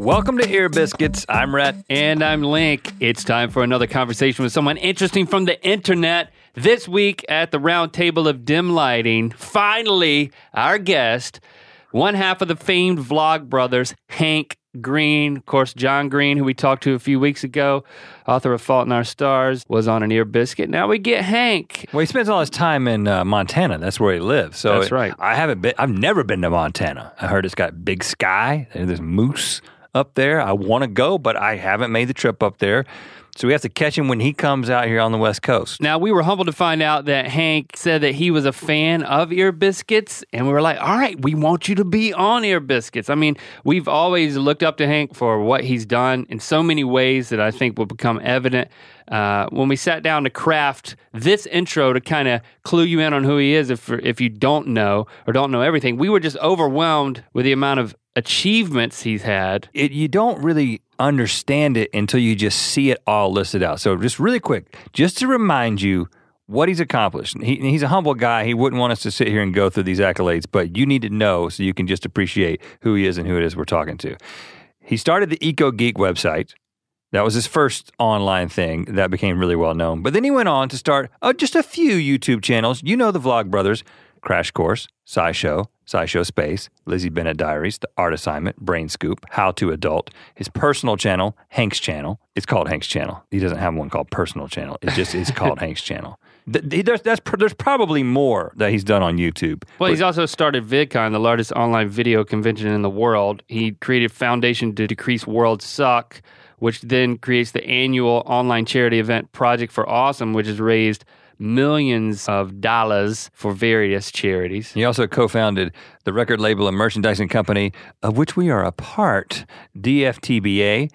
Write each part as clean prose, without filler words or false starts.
Welcome to Ear Biscuits. I'm Rhett. And I'm Link. It's time for another conversation with someone interesting from the internet. This week at the round table of dim lighting, finally, our guest, one half of the famed Vlogbrothers, Hank Green. Of course, John Green, who we talked to a few weeks ago, author of Fault in Our Stars, was on an Ear Biscuit. Now we get Hank. Well, he spends all his time in Montana. That's where he lives. So that's right. I've never been to Montana. I heard it's got big sky. There's moose up there. I want to go, but I haven't made the trip up there. So we have to catch him when he comes out here on the West Coast. Now, we were humbled to find out that Hank said that he was a fan of Ear Biscuits, and we were like, all right, we want you to be on Ear Biscuits. I mean, we've always looked up to Hank for what he's done in so many ways that I think will become evident when we sat down to craft this intro to kind of clue you in on who he is if you don't know or don't know everything. We were just overwhelmed with the amount of achievements he's had. You don't really understand it until you just see it all listed out. So just really quick, just to remind you what he's accomplished. He's a humble guy. He wouldn't want us to sit here and go through these accolades, but you need to know so you can just appreciate who he is and who it is we're talking to. He started the EcoGeek website. That was his first online thing that became really well known. But then he went on to start just a few YouTube channels. You know the Vlogbrothers, Crash Course, SciShow, SciShow Space, Lizzie Bennett Diaries, The Art Assignment, Brain Scoop, How to Adult, his personal channel, Hank's Channel. It's called Hank's Channel. He doesn't have one called Personal Channel. It's called Hank's Channel. There's probably more that he's done on YouTube. Well, he's also started VidCon, the largest online video convention in the world. He created Foundation to Decrease World Suck, which then creates the annual online charity event Project for Awesome, which has raised millions of dollars for various charities. He also co-founded the record label and merchandising company, of which we are a part, DFTBA.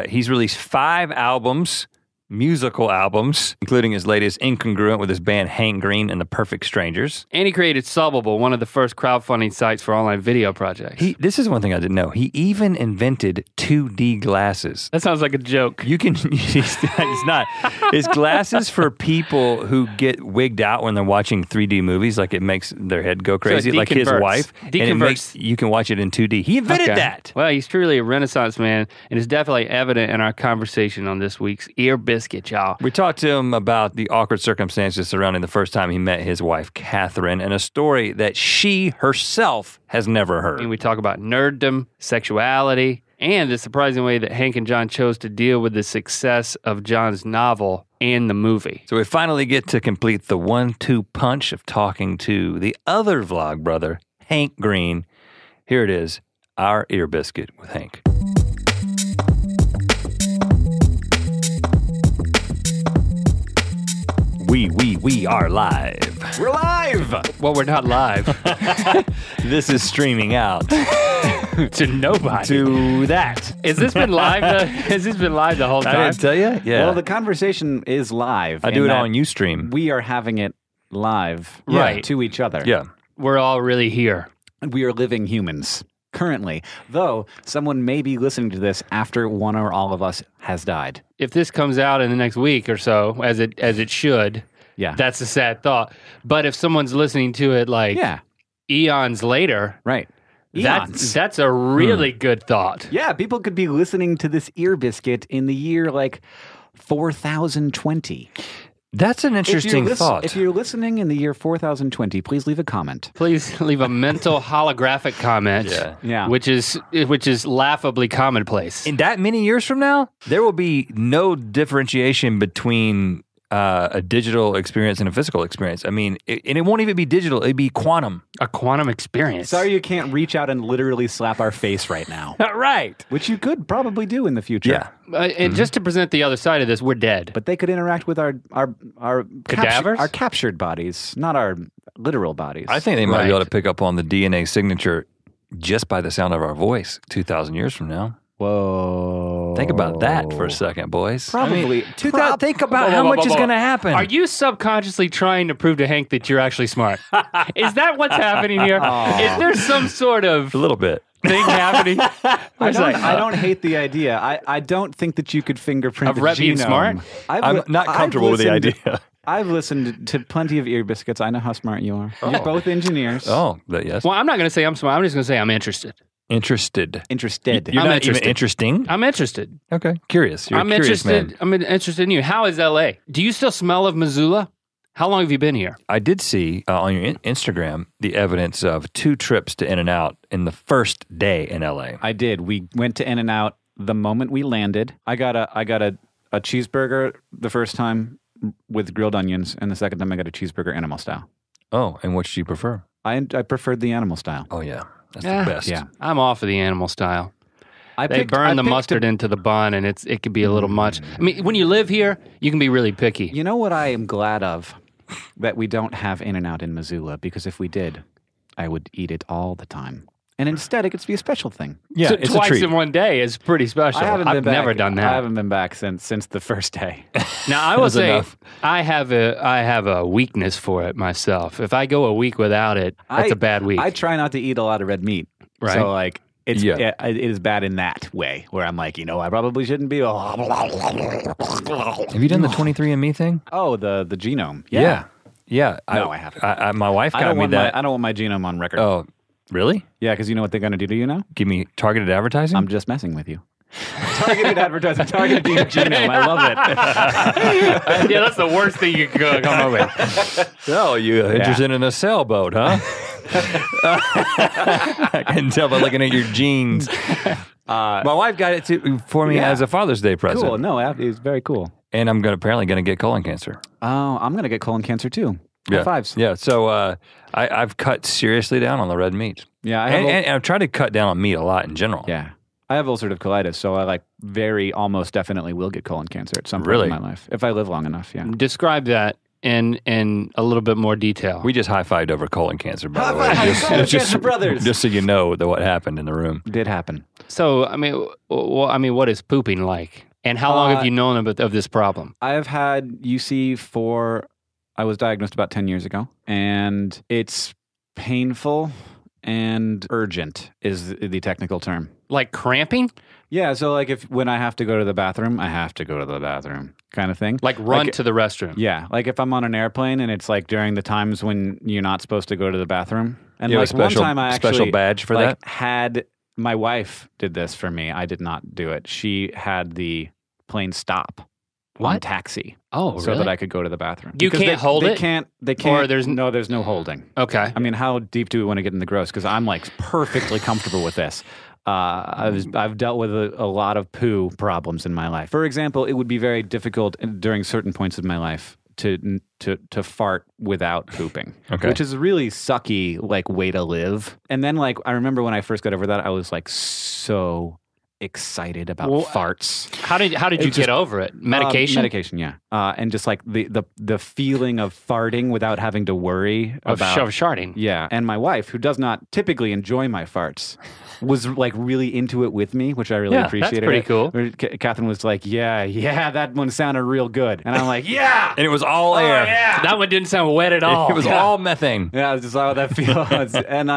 He's released 5 albums, musical albums, including his latest Incongruent with his band Hank Green and the Perfect Strangers. And he created Subbable, one of the first crowdfunding sites for online video projects. This is one thing I didn't know. He even invented 2D glasses. That sounds like a joke. It's not. It's glasses for people who get wigged out when they're watching 3D movies, like it makes their head go crazy, like his wife. Deconverts. And you can watch it in 2D. He invented that. Well, he's truly a Renaissance man, and it's definitely evident in our conversation on this week's Ear Biscuit, y'all. We talked to him about the awkward circumstances surrounding the first time he met his wife, Catherine, and a story that she herself has never heard. And we talk about nerdom, sexuality, and the surprising way that Hank and John chose to deal with the success of John's novel and the movie. So we finally get to complete the 1-2 punch of talking to the other vlog brother, Hank Green. Here it is, our Ear Biscuit with Hank. We are live. We're live! Well, we're not live. This is streaming out. To nobody. To that. Has this been live? Has this been live the whole time? I didn't tell you? Yeah. Well, the conversation is live. I do it on Ustream. We are having it live to each other. Yeah. We're all really here. We are living humans currently, though someone may be listening to this after one or all of us has died. If this comes out in the next week or so, as it should, that's a sad thought. But if someone's listening to it like eons later, right? That's a really good thought. Yeah, people could be listening to this Ear Biscuit in the year like 4020. That's an interesting thought. If you're listening in the year 4020, please leave a comment. Please leave a mental holographic comment, which is laughably commonplace. In that many years from now, there will be no differentiation between a digital experience and a physical experience. I mean, it won't even be digital, it'd be quantum. A quantum experience. Sorry you can't reach out and literally slap our face right now. Right. Which you could probably do in the future. Yeah. And just to present the other side of this, we're dead. But they could interact with our cadavers? Our captured bodies, not our literal bodies. I think they might be able to pick up on the DNA signature just by the sound of our voice 2,000 years from now. Whoa. Think about that for a second, boys. Probably. Think about how much is going to happen. Are you subconsciously trying to prove to Hank that you're actually smart? Is that what's happening here? Is there some sort of a little bit thing happening? I don't hate the idea. I don't think that you could fingerprint the Rhett being genome. smart? I'm not comfortable with the idea. I've listened to plenty of Ear Biscuits. I know how smart you are. You're both engineers. Oh, yes. Well, I'm not going to say I'm smart. I'm just going to say I'm interested. Interested. Interested. You're I'm not interested. even interesting? I'm interested. Okay. Curious. You're I'm a curious interested. man. I'm interested in you. How is LA? Do you still smell of Missoula? How long have you been here? I did see on your Instagram the evidence of 2 trips to In-N-Out in the first day in LA. I did. We went to In-N-Out the moment we landed. I got a cheeseburger the first time with grilled onions, and the second time I got a cheeseburger animal style. Oh, and which do you prefer? I preferred the animal style. Oh, yeah. That's Yeah. the best. Yeah. I'm off of the animal style. They I burn the picked mustard into the bun, and it could be a little much. I mean, when you live here, you can be really picky. You know what I am glad of? That we don't have In-N-Out in Missoula, because if we did, I would eat it all the time. And instead, it gets to be a special thing. Yeah, So it's a twice treat. in one day is pretty special. I've never done that. I haven't been back since the first day. Now I will That's say enough. I have a weakness for it myself. If I go a week without it, that's a bad week. I try not to eat a lot of red meat. Right. So like it is bad in that way where I'm like, I probably shouldn't be. Have you done the 23andMe thing? Oh, the genome. Yeah. No, I haven't. My wife got me that. I don't want my genome on record. Oh, really? Yeah, because you know what they're going to do to you now? Give me targeted advertising? I'm just messing with you. Targeted advertising, targeted genome. I love it. Yeah, that's the worst thing you could come up with. Oh, you interested in a sailboat, huh? I can tell by looking at your jeans. My wife got it for me as a Father's Day present. Cool. No, it's very cool. And I'm apparently going to get colon cancer. Oh, I'm going to get colon cancer too. High fives. Yeah, so I've cut seriously down on the red meat. Yeah, And I've tried to cut down on meat a lot in general. Yeah. I have ulcerative colitis, so I almost definitely will get colon cancer at some point Really? in my life. If I live long enough, yeah. Describe that in a little bit more detail. We just high-fived over colon cancer, by the way. Colon cancer brothers. Just so you know what happened in the room. Did happen. So, what is pooping like? And how long have you known of this problem? I have had UC I was diagnosed about 10 years ago, and it's painful and urgent is the technical term. Like cramping? Yeah, so when I have to go to the bathroom, I have to go to the bathroom kind of thing. Like run to the restroom? Yeah, like if I'm on an airplane and it's like during the times when you're not supposed to go to the bathroom. And You have a one special- time I actually special badge for that? had my wife did this for me. I did not do it. She had the plane stop on What? taxi. Oh, so really? that I could go to the bathroom. You Because can't hold they it? Can't. They can't. Or there's there's no holding. Okay. I mean, how deep do we want to get in the gross? Because I'm perfectly comfortable with this. I've dealt with a lot of poo problems in my life. For example, it would be very difficult during certain points of my life to fart without pooping, which is a really sucky way to live. And then I remember when I first got over that, I was so excited about farts. How did you get over it? Medication? Medication, yeah. And just the feeling of farting without having to worry about sharding. Yeah. And my wife, who does not typically enjoy my farts, was really into it with me, which I really appreciated. That's pretty cool. Catherine was like, yeah, that one sounded real good. And I'm like, yeah. And it was all air. Yeah. That one didn't sound wet at all. It was all methane. Yeah, it's just how that feels. And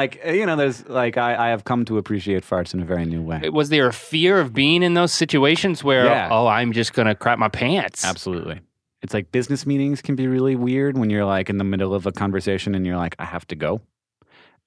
there's I have come to appreciate farts in a very new way. Was there a fear of being in those situations where, I'm just going to crap my pants? Absolutely. It's business meetings can be really weird when you're in the middle of a conversation and you're like, I have to go.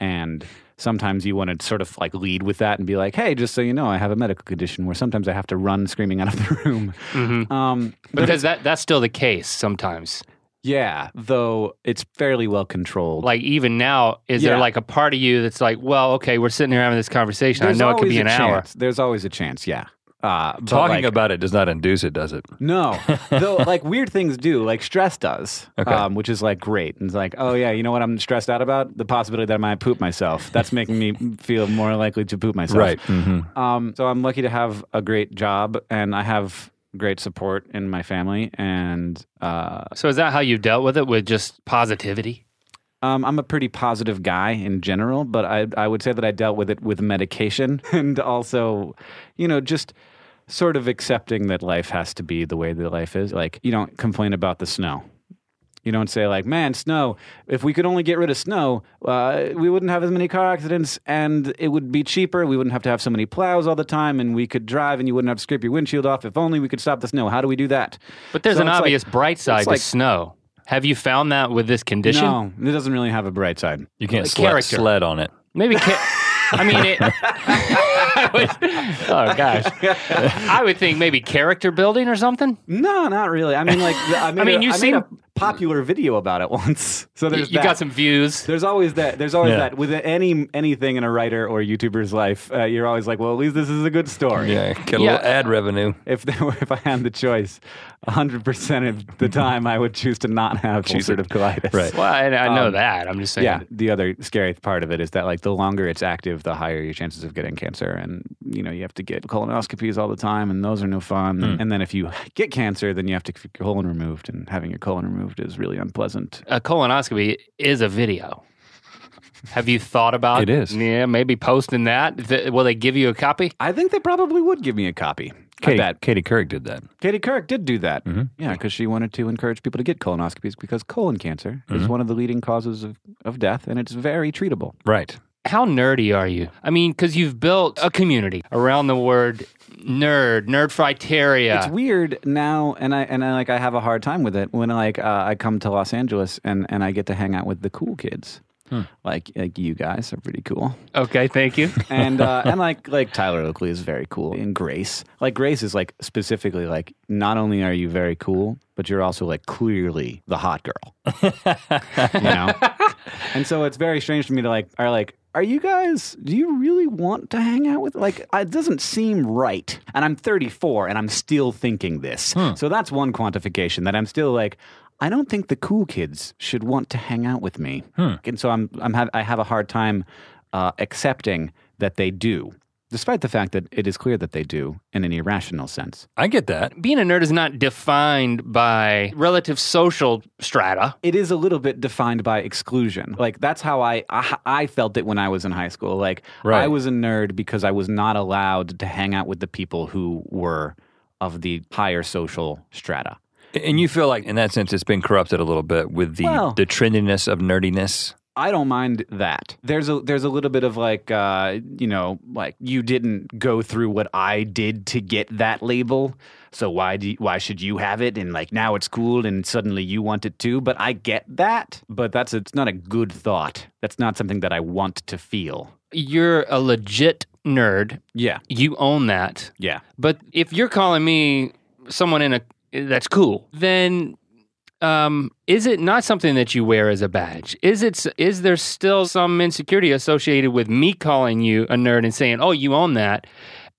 And sometimes you want to sort of lead with that and be like, hey, just so you know, I have a medical condition where sometimes I have to run screaming out of the room. Mm-hmm. Because that's still the case sometimes. Yeah, though it's fairly well controlled. Even now, is there a part of you that's okay, we're sitting here having this conversation. I know it could be an hour. There's always a chance, yeah. Talking about it does not induce it, does it? No. Though, weird things do, stress does, which is, great. And it's oh, yeah, you know what I'm stressed out about? The possibility that I might poop myself. That's making me feel more likely to poop myself. Right. Mm-hmm. So I'm lucky to have a great job, and I have great support in my family. And so is that how you dealt with it, with just positivity? I'm a pretty positive guy in general, but I would say that I dealt with it with medication and also, just sort of accepting that life has to be the way that life is. You don't complain about the snow. You don't say man, snow, if we could only get rid of snow, we wouldn't have as many car accidents and it would be cheaper. We wouldn't have to have so many plows all the time and we could drive and you wouldn't have to scrape your windshield off. If only we could stop the snow. How do we do that? But there's an obvious bright side to snow. Have you found that with this condition? No, it doesn't really have a bright side. You can't sled on it. Maybe I mean, oh gosh, I would think maybe character building or something. No, not really. I mean, like, I made a popular video about it once. So there's you got some views. There's always that. There's always that. With anything in a writer or YouTuber's life, you're always like, well, at least this is a good story. Yeah, get a little ad revenue. If I had the choice, 100% of the time, I would choose to not have ulcerative colitis. Right. Well, I know that. I'm just saying. Yeah. The other scary part of it is that, like, the longer it's active, the higher your chances of getting cancer, and you have to get colonoscopies all the time, and those are no fun. And then if you get cancer, then you have to get your colon removed, and having your colon removed is really unpleasant. A colonoscopy is a video. Have you thought about it? Is. Yeah, maybe posting that. Will they give you a copy? I think they probably would give me a copy. Katie Couric did that. Katie Couric did do that. Mm-hmm. Yeah, because she wanted to encourage people to get colonoscopies because colon cancer is one of the leading causes of death, and it's very treatable. Right. How nerdy are you? I mean, because you've built a community around the word Nerdfighteria. It's weird now, and I have a hard time with it when I come to Los Angeles and I get to hang out with the cool kids. Like you guys are pretty cool. Okay, thank you. And like Tyler Oakley is very cool. And Grace is like specifically like, not only are you very cool, but you're also like clearly the hot girl. And so it's very strange to me to are you guys, do you really want to hang out with, it doesn't seem right. And I'm 34 and I'm still thinking this. So that's one quantification that I'm still like, I don't think the cool kids should want to hang out with me. And so I have a hard time accepting that they do, despite the fact that it is clear that they do in an irrational sense. I get that. Being a nerd is not defined by relative social strata. It is a little bit defined by exclusion. Like, that's how I felt it when I was in high school. Like, I was a nerd because I was not allowed to hang out with the people who were of the higher social strata. And you feel like, in that sense, it's been corrupted a little bit with the trendiness of nerdiness? I don't mind that. There's a little bit of like you didn't go through what I did to get that label, so why should you have it? And like now it's cool and suddenly you want it too. But I get that. But it's not a good thought. That's not something that I want to feel. You're a legit nerd. Yeah. You own that. Yeah. But if you're calling me someone that's cool, then is it not something that you wear as a badge? Is there still some insecurity associated with me calling you a nerd and saying, oh, you own that?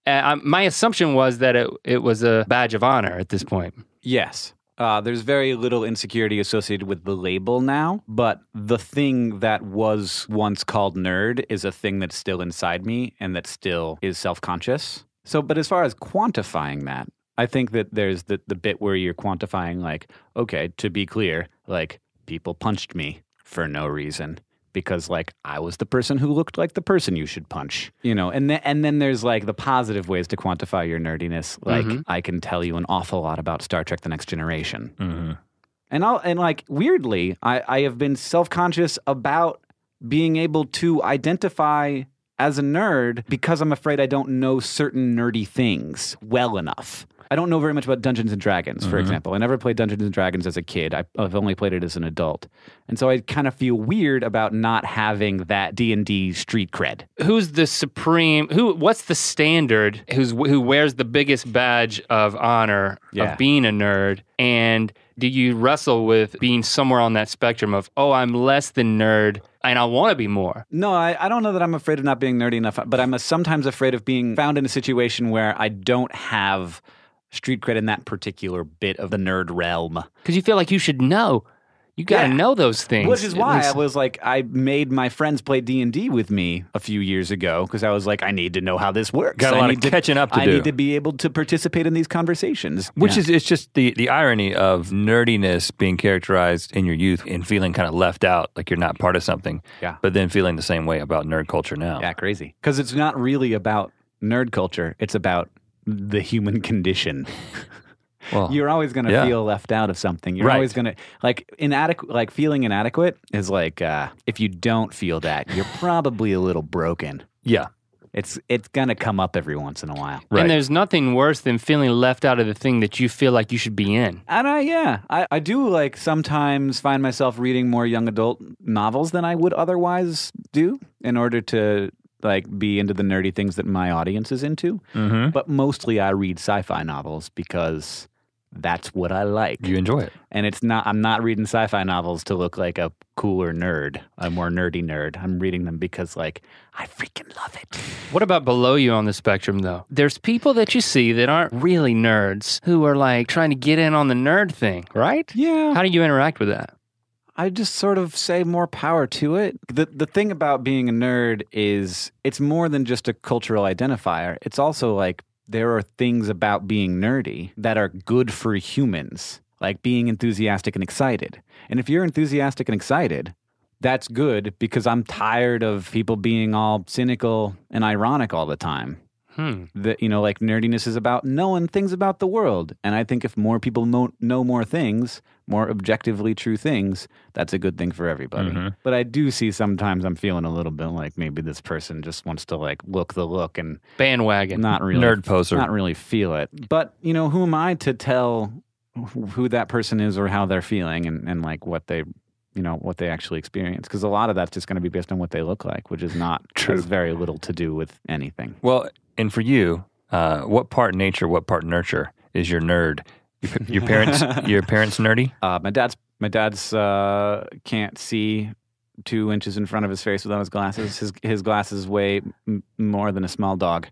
My assumption was that it was a badge of honor at this point. Yes. There's very little insecurity associated with the label now, but the thing that was once called nerd is a thing that's still inside me and that still is self-conscious. So, but as far as quantifying that, I think that there's the bit where you're quantifying, like, okay, to be clear, like, people punched me for no reason because, like, I was the person who looked like the person you should punch, and then there's, like, the positive ways to quantify your nerdiness. Like, I can tell you an awful lot about Star Trek The Next Generation. Mm-hmm. And like, weirdly, I have been self-conscious about being able to identify as a nerd because I'm afraid I don't know certain nerdy things well enough. I don't know very much about Dungeons & Dragons, for example. I never played Dungeons & Dragons as a kid. I've only played it as an adult. And so I kind of feel weird about not having that D&D street cred. Who's the supreme, what's the standard who wears the biggest badge of honor of being a nerd? And do you wrestle with being somewhere on that spectrum of, oh, I'm less than nerd and I want to be more? No, I don't know that I'm afraid of not being nerdy enough, but I'm sometimes afraid of being found in a situation where I don't have street cred in that particular bit of the nerd realm. Because you feel like you should know. You got to know those things. Which is why I was like, I made my friends play D&D with me a few years ago because I was like, I need to know how this works. Got a lot of catching up to do. I need to be able to participate in these conversations. Which is, it's just the irony of nerdiness being characterized in your youth and feeling kind of left out, like you're not part of something. Yeah. But then feeling the same way about nerd culture now. Yeah, crazy. Because it's not really about nerd culture. It's about the human condition. Well, you're always going to feel left out of something. You're always going to, feeling inadequate is like, if you don't feel that, you're probably a little broken. Yeah. It's going to come up every once in a while. Right. And there's nothing worse than feeling left out of the thing that you feel like you should be in. And I do like sometimes find myself reading more young adult novels than I would otherwise do in order to like be into the nerdy things that my audience is into. But mostly I read sci-fi novels because that's what I like. You enjoy it. And I'm not reading sci-fi novels to look like a cooler nerd, a more nerdy nerd. I'm reading them because like I freaking love it. What about below you on the spectrum though? There's people that you see that aren't really nerds who are like trying to get in on the nerd thing, right? Yeah. How do you interact with that? I just sort of say more power to it. The thing about being a nerd is it's more than just a cultural identifier. It's also like there are things about being nerdy that are good for humans, like being enthusiastic and excited. And if you're enthusiastic and excited, that's good because I'm tired of people being all cynical and ironic all the time. That, you know, like nerdiness is about knowing things about the world. And I think if more people know more things, more objectively true things, that's a good thing for everybody. But I do see sometimes I'm feeling a little bit like maybe this person just wants to like look the look and bandwagon, not really nerd poser, not really feel it. But you know, who am I to tell who that person is or how they're feeling and like what they, you know, what they actually experience? Because a lot of that's just going to be based on what they look like, which is not true. Has very little to do with anything. Well, and for you, what part nature, what part nurture is your nerd? Your parents nerdy? My dad's can't see 2 inches in front of his face without his glasses. His glasses weigh more than a small dog.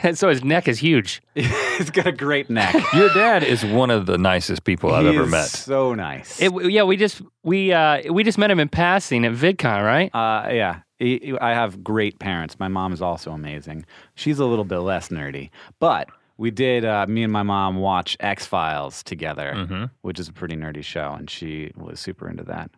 And so his neck is huge. He's got a great neck. Your dad is one of the nicest people I've ever met. So nice. We just met him in passing at VidCon, right? Yeah. I have great parents. My mom is also amazing. She's a little bit less nerdy, but we did. Me and my mom watch X-Files together, which is a pretty nerdy show, and she was super into that.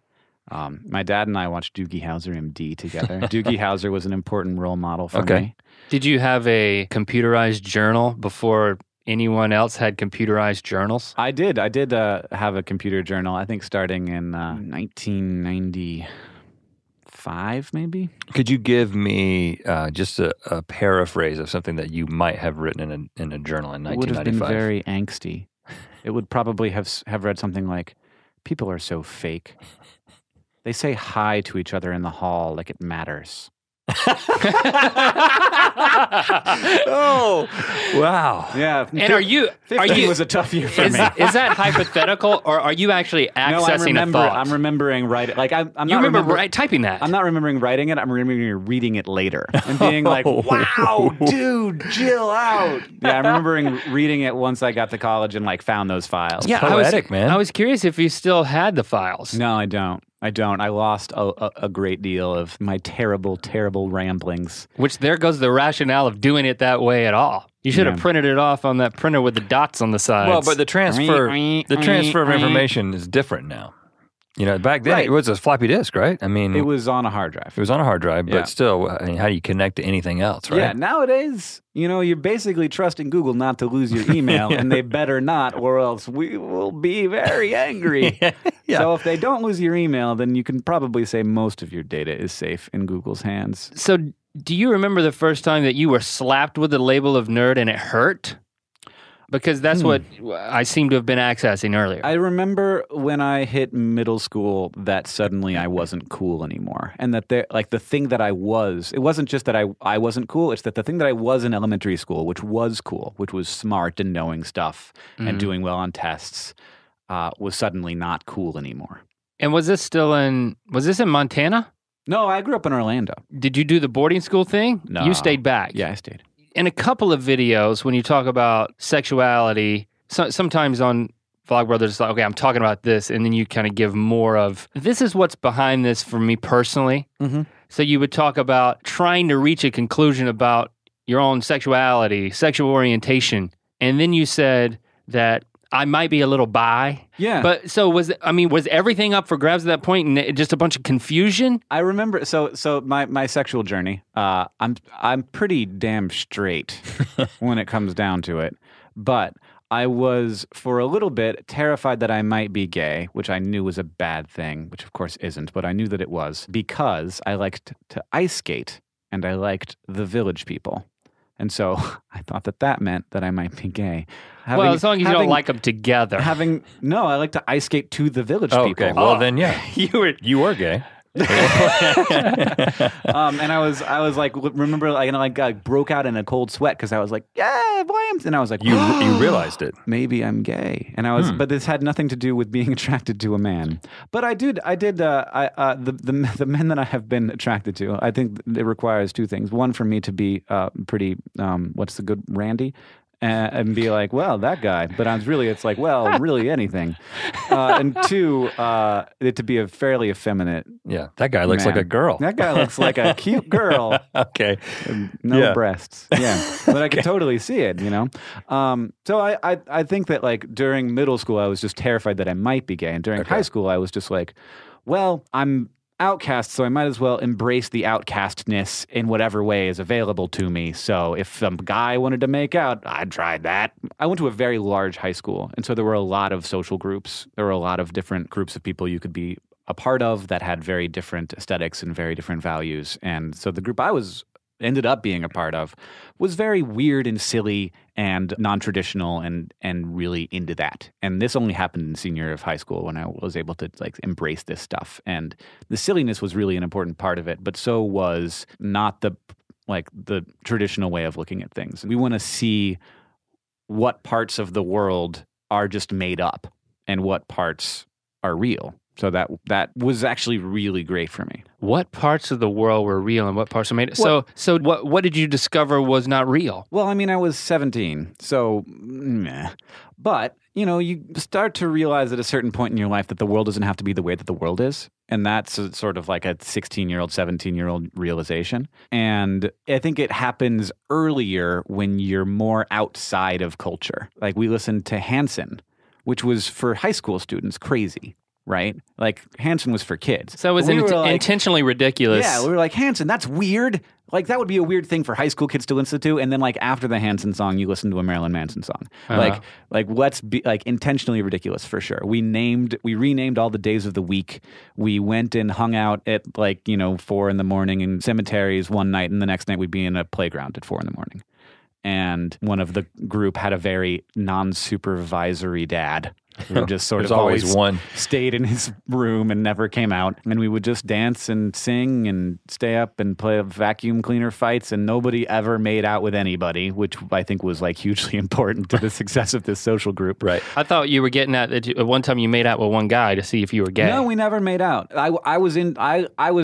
My dad and I watched Doogie Howser MD together. Doogie Howser was an important role model for me. Did you have a computerized journal before anyone else had computerized journals? I did. I did have a computer journal, I think starting in 1995, maybe. Could you give me just a paraphrase of something that you might have written in a journal in 1995? It would have been very angsty. It would probably have read something like, "People are so fake. They say hi to each other in the hall like it matters." Oh, wow. Yeah. And are you was a tough year for me. Is that hypothetical, or are you actually accessing a thought? I'm remembering writing. Like I'm you not remember typing that? I'm not remembering writing it. I'm remembering reading it later and being like, "Wow, dude, chill out." Yeah, I'm remembering reading it once I got to college and like found those files. Yeah, poetic, man. I was curious if you still had the files. No, I don't. I lost a great deal of my terrible, terrible ramblings. Which there goes the rationale of doing it that way at all. You should have printed it off on that printer with the dots on the sides. Well, but the transfer of information is different now. You know, back then it was a floppy disk, right? I mean, it was on a hard drive. It was on a hard drive, but still, I mean, how do you connect to anything else, right? Yeah, nowadays, you know, you're basically trusting Google not to lose your email, and they better not, or else we will be very angry. Yeah. So if they don't lose your email, then you can probably say most of your data is safe in Google's hands. So do you remember the first time that you were slapped with the label of nerd and it hurt? Because that's what I seem to have been accessing earlier. I remember when I hit middle school that suddenly I wasn't cool anymore. And that the thing that I was, it wasn't just that I wasn't cool, it's that the thing that I was in elementary school, which was cool, which was smart and knowing stuff and doing well on tests, was suddenly not cool anymore. And was this in Montana? No, I grew up in Orlando. Did you do the boarding school thing? No. You stayed back. Yeah, I stayed. In a couple of videos, when you talk about sexuality, sometimes on Vlogbrothers, it's like, okay, I'm talking about this, and then you kind of give more of, this is what's behind this for me personally. So you would talk about trying to reach a conclusion about your own sexuality, sexual orientation, and then you said that I might be a little bi. Yeah. But so was everything up for grabs at that point and just a bunch of confusion? I remember, so my sexual journey, I'm pretty damn straight when it comes down to it. But I was, for a little bit, terrified that I might be gay, which I knew was a bad thing, which of course isn't, but I knew that it was, because I liked to ice skate and I liked the Village People. And so I thought that meant that I might be gay. Well, as long as you don't like them together. No, I like to ice skate to the Village People. Okay, well then, yeah. You were You were gay. And I was like, remember, I broke out in a cold sweat because I was like, yeah, boy, and I was like, you realized it. Maybe I'm gay, and I was, but this had nothing to do with being attracted to a man. But I did. The men that I have been attracted to, I think it requires two things. One, for me to be pretty, what's the good, randy. And be like, well, that guy. But it's like, well, really anything. And two, it to be a fairly effeminate. Yeah, that guy looks like a girl. That guy looks like a cute girl. Okay. No breasts. Yeah. But I could totally see it, So I think that like during middle school, I was just terrified that I might be gay. And during high school, I was just like, well, I'm outcast, so I might as well embrace the outcastness in whatever way is available to me. So if some guy wanted to make out, I'd try that. I went to a very large high school, and so there were a lot of social groups. There were a lot of different groups of people you could be a part of that had very different aesthetics and very different values. And so the group I ended up being a part of was very weird and silly and non-traditional and really into that. And this only happened in senior year of high school when I was able to like embrace this stuff. And the silliness was really an important part of it, but so was not the traditional way of looking at things. We want to see what parts of the world are just made up and what parts are real. So that was actually really great for me. What parts of the world were real and what parts were made? So what did you discover was not real? Well, I mean, I was 17, so meh. But, you start to realize at a certain point in your life that the world doesn't have to be the way that the world is. And that's sort of like a 16-year-old, 17-year-old realization. And I think it happens earlier when you're more outside of culture. Like we listened to Hanson, which was for high school students crazy. Right? Like, Hanson was for kids. So it was intentionally ridiculous. Yeah, we were like, Hanson, that's weird. Like, that would be a weird thing for high school kids to listen to. And then, like, after the Hanson song, you listen to a Marilyn Manson song. Uh-huh. Like, let's be, like, intentionally ridiculous for sure. We renamed all the days of the week. We went and hung out at, 4 in the morning in cemeteries one night, and the next night we'd be in a playground at 4 in the morning. And one of the group had a very non-supervisory dad who just sort of always one stayed in his room and never came out. And we would just dance and sing and stay up and play vacuum cleaner fights, and nobody ever made out with anybody, which I think was like hugely important to the success of this social group. Right. I thought you were getting at that one time you made out with one guy to see if you were gay. No, we never made out. I was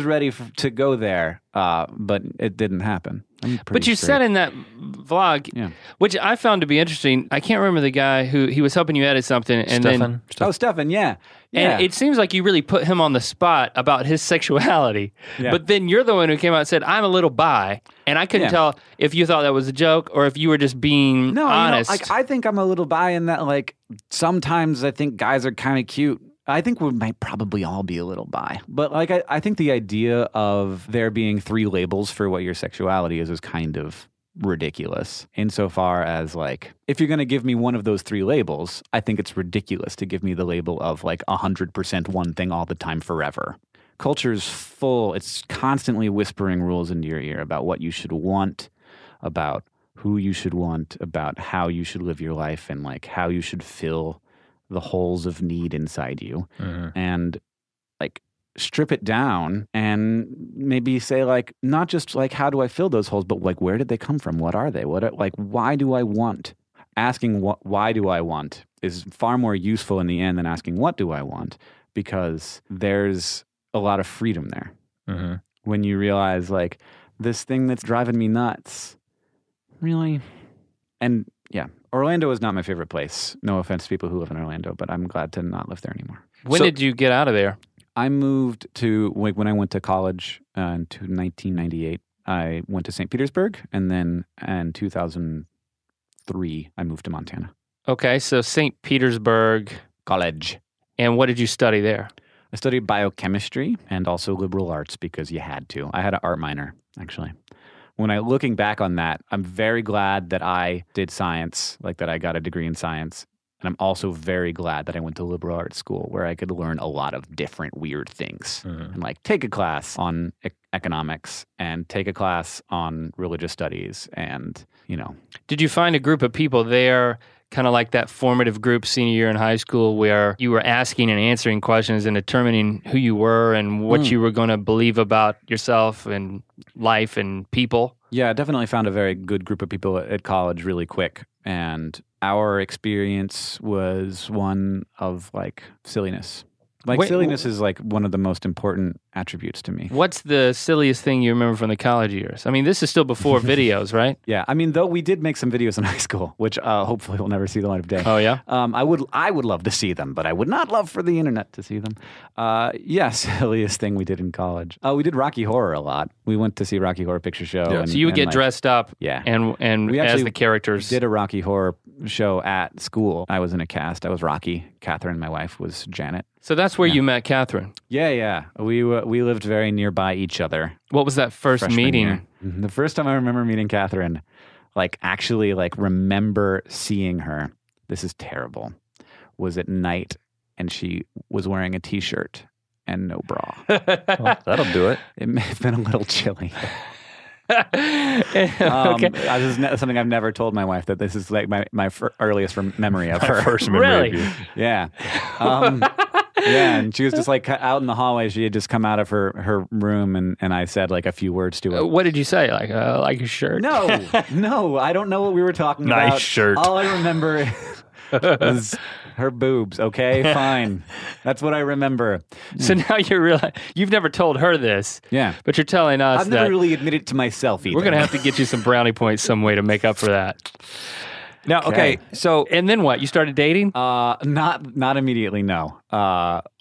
ready to go there, but it didn't happen. But you said in that vlog, which I found to be interesting, I can't remember the guy who he was helping you edit something. And Stefan, yeah. And it seems like you really put him on the spot about his sexuality. Yeah. But then you're the one who came out and said, I'm a little bi. And I couldn't tell if you thought that was a joke or if you were just being honest. I think I'm a little bi in that, like, sometimes I think guys are kind of cute. I think we might probably all be a little bi. But like I think the idea of there being 3 labels for what your sexuality is kind of ridiculous. Insofar as, like, if you're going to give me one of those 3 labels, I think it's ridiculous to give me the label of like 100% one thing all the time forever. Culture's full. It's constantly whispering rules into your ear about what you should want, about who you should want, about how you should live your life, and like how you should fill the holes of need inside you. Mm-hmm. And like strip it down and maybe say, like, not just like how do I fill those holes, but like where did they come from? What are they? Why do I want? Asking why do I want is far more useful in the end than asking what do I want, because there's a lot of freedom there. Mm-hmm. When you realize, like, this thing that's driving me nuts, really? And yeah, Orlando is not my favorite place. No offense to people who live in Orlando, but I'm glad to not live there anymore. When did you get out of there? I moved to, like, when I went to college in 1998, I went to St. Petersburg, and then in 2003, I moved to Montana. Okay, so St. Petersburg College. And what did you study there? I studied biochemistry and also liberal arts because you had to. I had an art minor, actually. Looking back on that, I'm very glad that I did science, like that I got a degree in science. And I'm also very glad that I went to liberal arts school where I could learn a lot of different weird things. Mm-hmm. And like take a class on economics and take a class on religious studies and, Did you find a group of people there kind of like that formative group senior year in high school where you were asking and answering questions and determining who you were and what you were going to believe about yourself and life and people? Yeah, I definitely found a very good group of people at college really quick. And our experience was one of like silliness. Like silliness is like one of the most important attributes to me. What's the silliest thing you remember from the college years? I mean, this is still before videos, right? Yeah, I mean, though we did make some videos in high school, which hopefully will never see the light of day. Oh yeah. I would love to see them, but I would not love for the internet to see them. Silliest thing we did in college. We did Rocky Horror a lot. We went to see Rocky Horror Picture Show. Yeah. And, So you would get like, dressed up, Yeah. and We as actually the characters. did a Rocky Horror show at school. I was in a cast. I was Rocky. Catherine, my wife, was Janet. So that's where you met Catherine. Yeah. We lived very nearby each other. What was that first freshman meeting? year. The first time I remember meeting Catherine, like actually like remember seeing her, this is terrible, was at night and she was wearing a t-shirt and no bra. Well, that'll do it. It may have been a little chilly. Okay. This is something I've never told my wife, that this is like my earliest memory of her. First memory Really? of you. Yeah. Yeah, and she was just like out in the hallway. She had just come out of her room, and I said like a few words to her. What did you say? Like your shirt? No, I don't know what we were talking about. Nice shirt. All I remember was her boobs. Okay, fine. That's what I remember. So now you've never told her this. Yeah. But you're telling us I've that never really admitted to myself either. we're going to have to get you some brownie points some way to make up for that. Now, okay, so And then what? You started dating? Not immediately. No.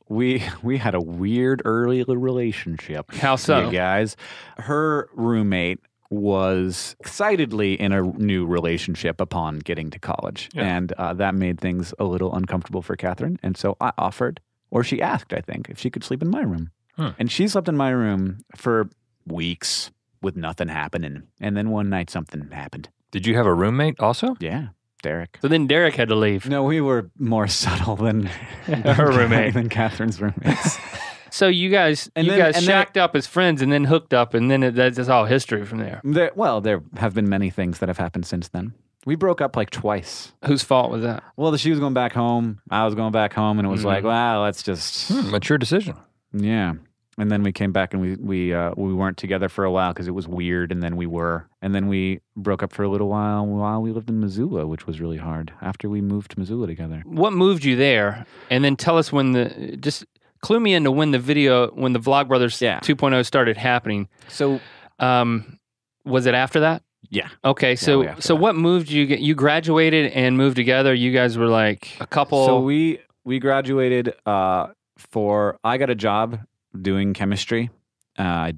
We had a weird early relationship. How so? You guys, her roommate was excitedly in a new relationship upon getting to college, and that made things a little uncomfortable for Catherine. And so I offered, or she asked, I think, if she could sleep in my room. And she slept in my room for weeks with nothing happening. And then one night something happened. did you have a roommate also? Yeah, Derek. So then Derek had to leave. No, we were more subtle than Her roommate. than Catherine's roommates. So you guys shacked up as friends and then hooked up, and then that's all history from there. There have been many things that have happened since then. We broke up like twice. Whose fault was that? Well, she was going back home. I was going back home, and it was like, wow, let's just Mature decision. yeah. And then we came back, and we weren't together for a while because it was weird. And then we were, and then we broke up for a little while we lived in Missoula, which was really hard. After we moved to Missoula together. What moved you there? And then tell us just clue me into when the Vlogbrothers 2.0 started happening. So, was it after that? yeah. Okay, so what moved you? You graduated and moved together. You guys were like a couple. So we graduated. I got a job doing chemistry. I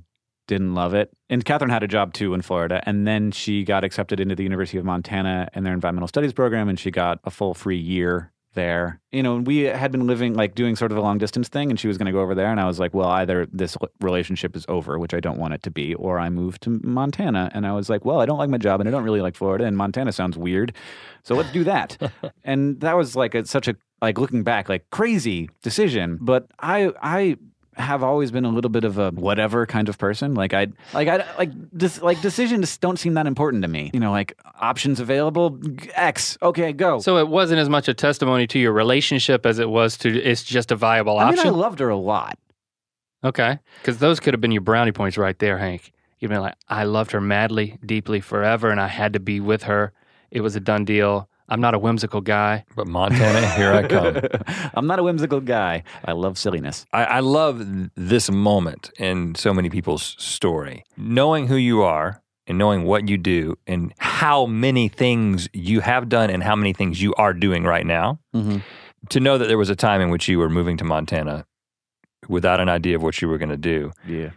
didn't love it. And Catherine had a job too in Florida. And then she got accepted into the University of Montana in their environmental studies program, and she got a full free year there. You know, we had been living, like doing sort of a long distance thing, and she was going to go over there. And I was like, well, either this relationship is over, which I don't want it to be, or I moved to Montana. And I was like, well, I don't like my job and I don't really like Florida, and Montana sounds weird. So let's do that. And that was like such a, like looking back, like crazy decision. But I have always been a little bit of a whatever kind of person. Decisions don't seem that important to me. You know, like options available, X, okay, go. So it wasn't as much a testimony to your relationship as it was to it's just a viable option? I mean, I loved her a lot. Okay, because those could have been your brownie points right there, Hank. You'd been like, I loved her madly, deeply, forever, and I had to be with her. It was a done deal. I'm not a whimsical guy. But Montana, here I come. I'm not a whimsical guy. I love silliness. I love this moment in so many people's story. Knowing who you are and knowing what you do and how many things you have done and how many things you are doing right now. Mm-hmm. To know that there was a time in which you were moving to Montana without an idea of what you were going to do. Yeah.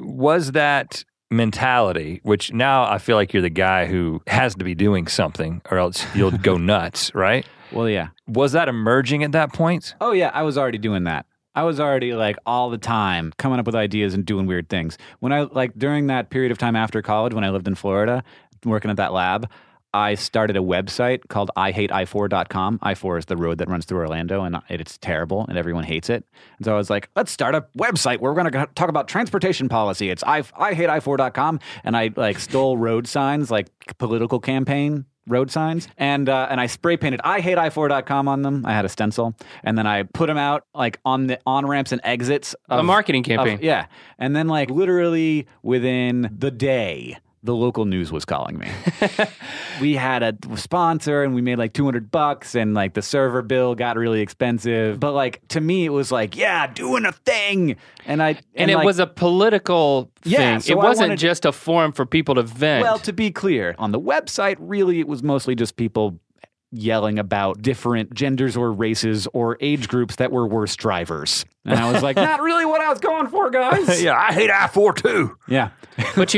Was that mentality, which now I feel like you're the guy who has to be doing something or else you'll go nuts, right? Well, yeah. Was that emerging at that point? Oh, yeah. I was already doing that. I was already like all the time coming up with ideas and doing weird things. When I during that period of time after college, when I lived in Florida, working at that lab, I started a website called Hate I4com. I4 is the road that runs through Orlando, and it's terrible, and everyone hates it. And so I was like, let's start a website where we're going to talk about transportation policy. It's I hate I4.com, and I stole road signs, like political campaign road signs, and I spray painted I Hate I4com on them. I had a stencil, and then I put them out like on the on-ramps and exits. A marketing campaign. Yeah. And then like literally within the day, the local news was calling me. We had a sponsor and we made like $200 and like the server bill got really expensive. But like to me, it was like, yeah, doing a thing. And it like, was a political thing. So it wasn't just a forum for people to vent. Well, to be clear, on the website, really, it was mostly just people yelling about different genders or races or age groups that were worse drivers. And I was like, not really what I was going for, guys. Yeah, I hate I4 too. Yeah. But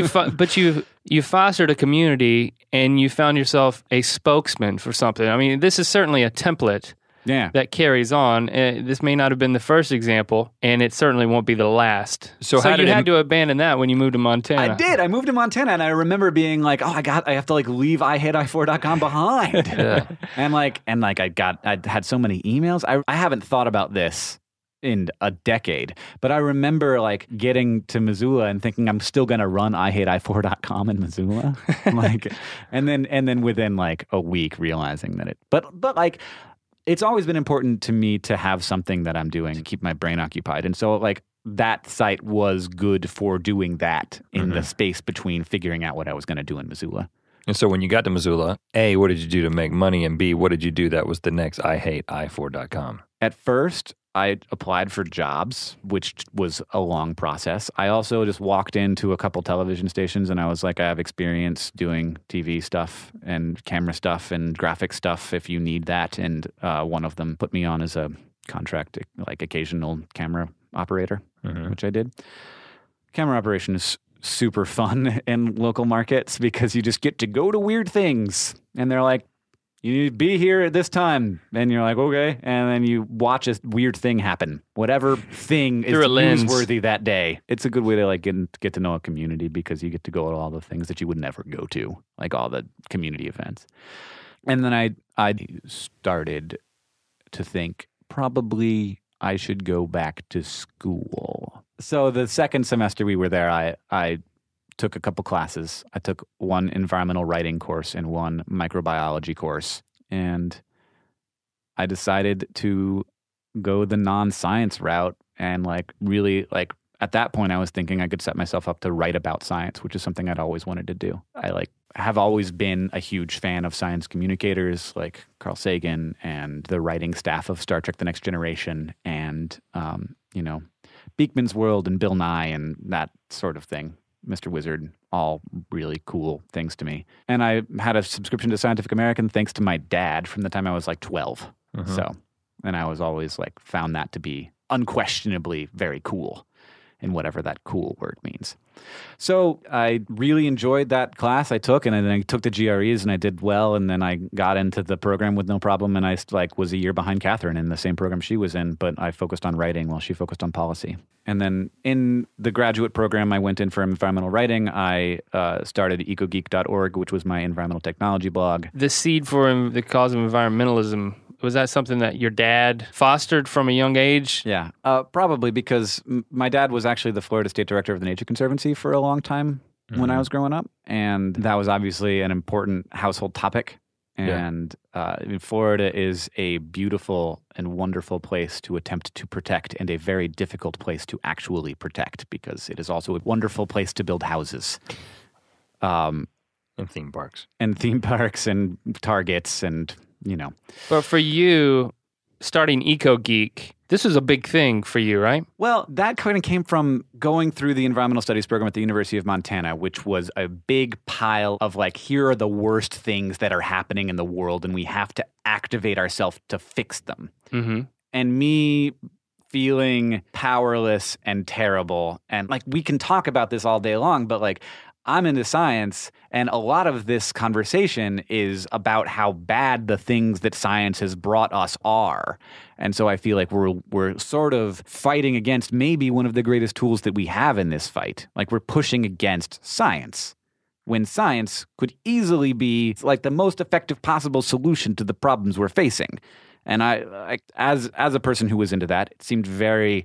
you fostered a community and you found yourself a spokesman for something. I mean, this is certainly a template that carries on. This may not have been the first example, and it certainly won't be the last. So you had to abandon that when you moved to Montana. I did. I moved to Montana, and I remember being like, "Oh, I have to like leave IHateI4com behind." Yeah. and I had so many emails. I haven't thought about this in a decade, but I remember like getting to Missoula and thinking I'm still gonna run IHateI4com in Missoula, like, and then within like a week realizing that but like. It's always been important to me to have something that I'm doing to keep my brain occupied. And so like that site was good for doing that in the space between figuring out what I was going to do in Missoula. And so when you got to Missoula, A, what did you do to make money? And B, what did you do that was the next IHateI4.com? At first, I applied for jobs, which was a long process. I also just walked into a couple television stations and I was like, I have experience doing TV stuff and camera stuff and graphic stuff if you need that. And one of them put me on as a contract, like occasional camera operator, which I did. Camera operation is super fun in local markets because you just get to go to weird things. And they're like, you need to be here at this time. And you're like, okay. And then you watch a weird thing happen. Whatever thing is newsworthy that day. It's a good way to like get to know a community because you get to go to all the things that you would never go to, like all the community events. And then I started to think probably I should go back to school. So the second semester we were there, I took a couple classes. I took one environmental writing course and one microbiology course. And I decided to go the non-science route and like really like at that point I was thinking I could set myself up to write about science, which is something I'd always wanted to do. I like have always been a huge fan of science communicators like Carl Sagan and the writing staff of Star Trek The Next Generation and, Beekman's World and Bill Nye and that sort of thing. Mr. Wizard, all really cool things to me. And I had a subscription to Scientific American thanks to my dad from the time I was like 12. So, and I was always like found that to be unquestionably very cool in whatever that cool word means. So I really enjoyed that class I took, and then I took the GREs and I did well, and then I got into the program with no problem, and I like was a year behind Catherine in the same program she was in, but I focused on writing while she focused on policy. And then in the graduate program I went in for environmental writing, I started EcoGeek.org, which was my environmental technology blog. The seed for the cause of environmentalism, was that something that your dad fostered from a young age? Yeah, probably because my dad was actually the Florida State Director of the Nature Conservancy for a long time when I was growing up. And that was obviously an important household topic. And Florida is a beautiful and wonderful place to attempt to protect and a very difficult place to actually protect because it is also a wonderful place to build houses. And theme parks. And theme parks and Targets and... But for you, starting EcoGeek, this was a big thing for you, right? Well, that kind of came from going through the environmental studies program at the University of Montana, which was a big pile of like, here are the worst things that are happening in the world, and we have to activate ourselves to fix them. And me feeling powerless and terrible. And like, we can talk about this all day long, but like, I'm into science, and a lot of this conversation is about how bad the things that science has brought us are. And so I feel like we're sort of fighting against maybe one of the greatest tools that we have in this fight. Like we're pushing against science when science could easily be like the most effective possible solution to the problems we're facing. And I as a person who was into that, it seemed very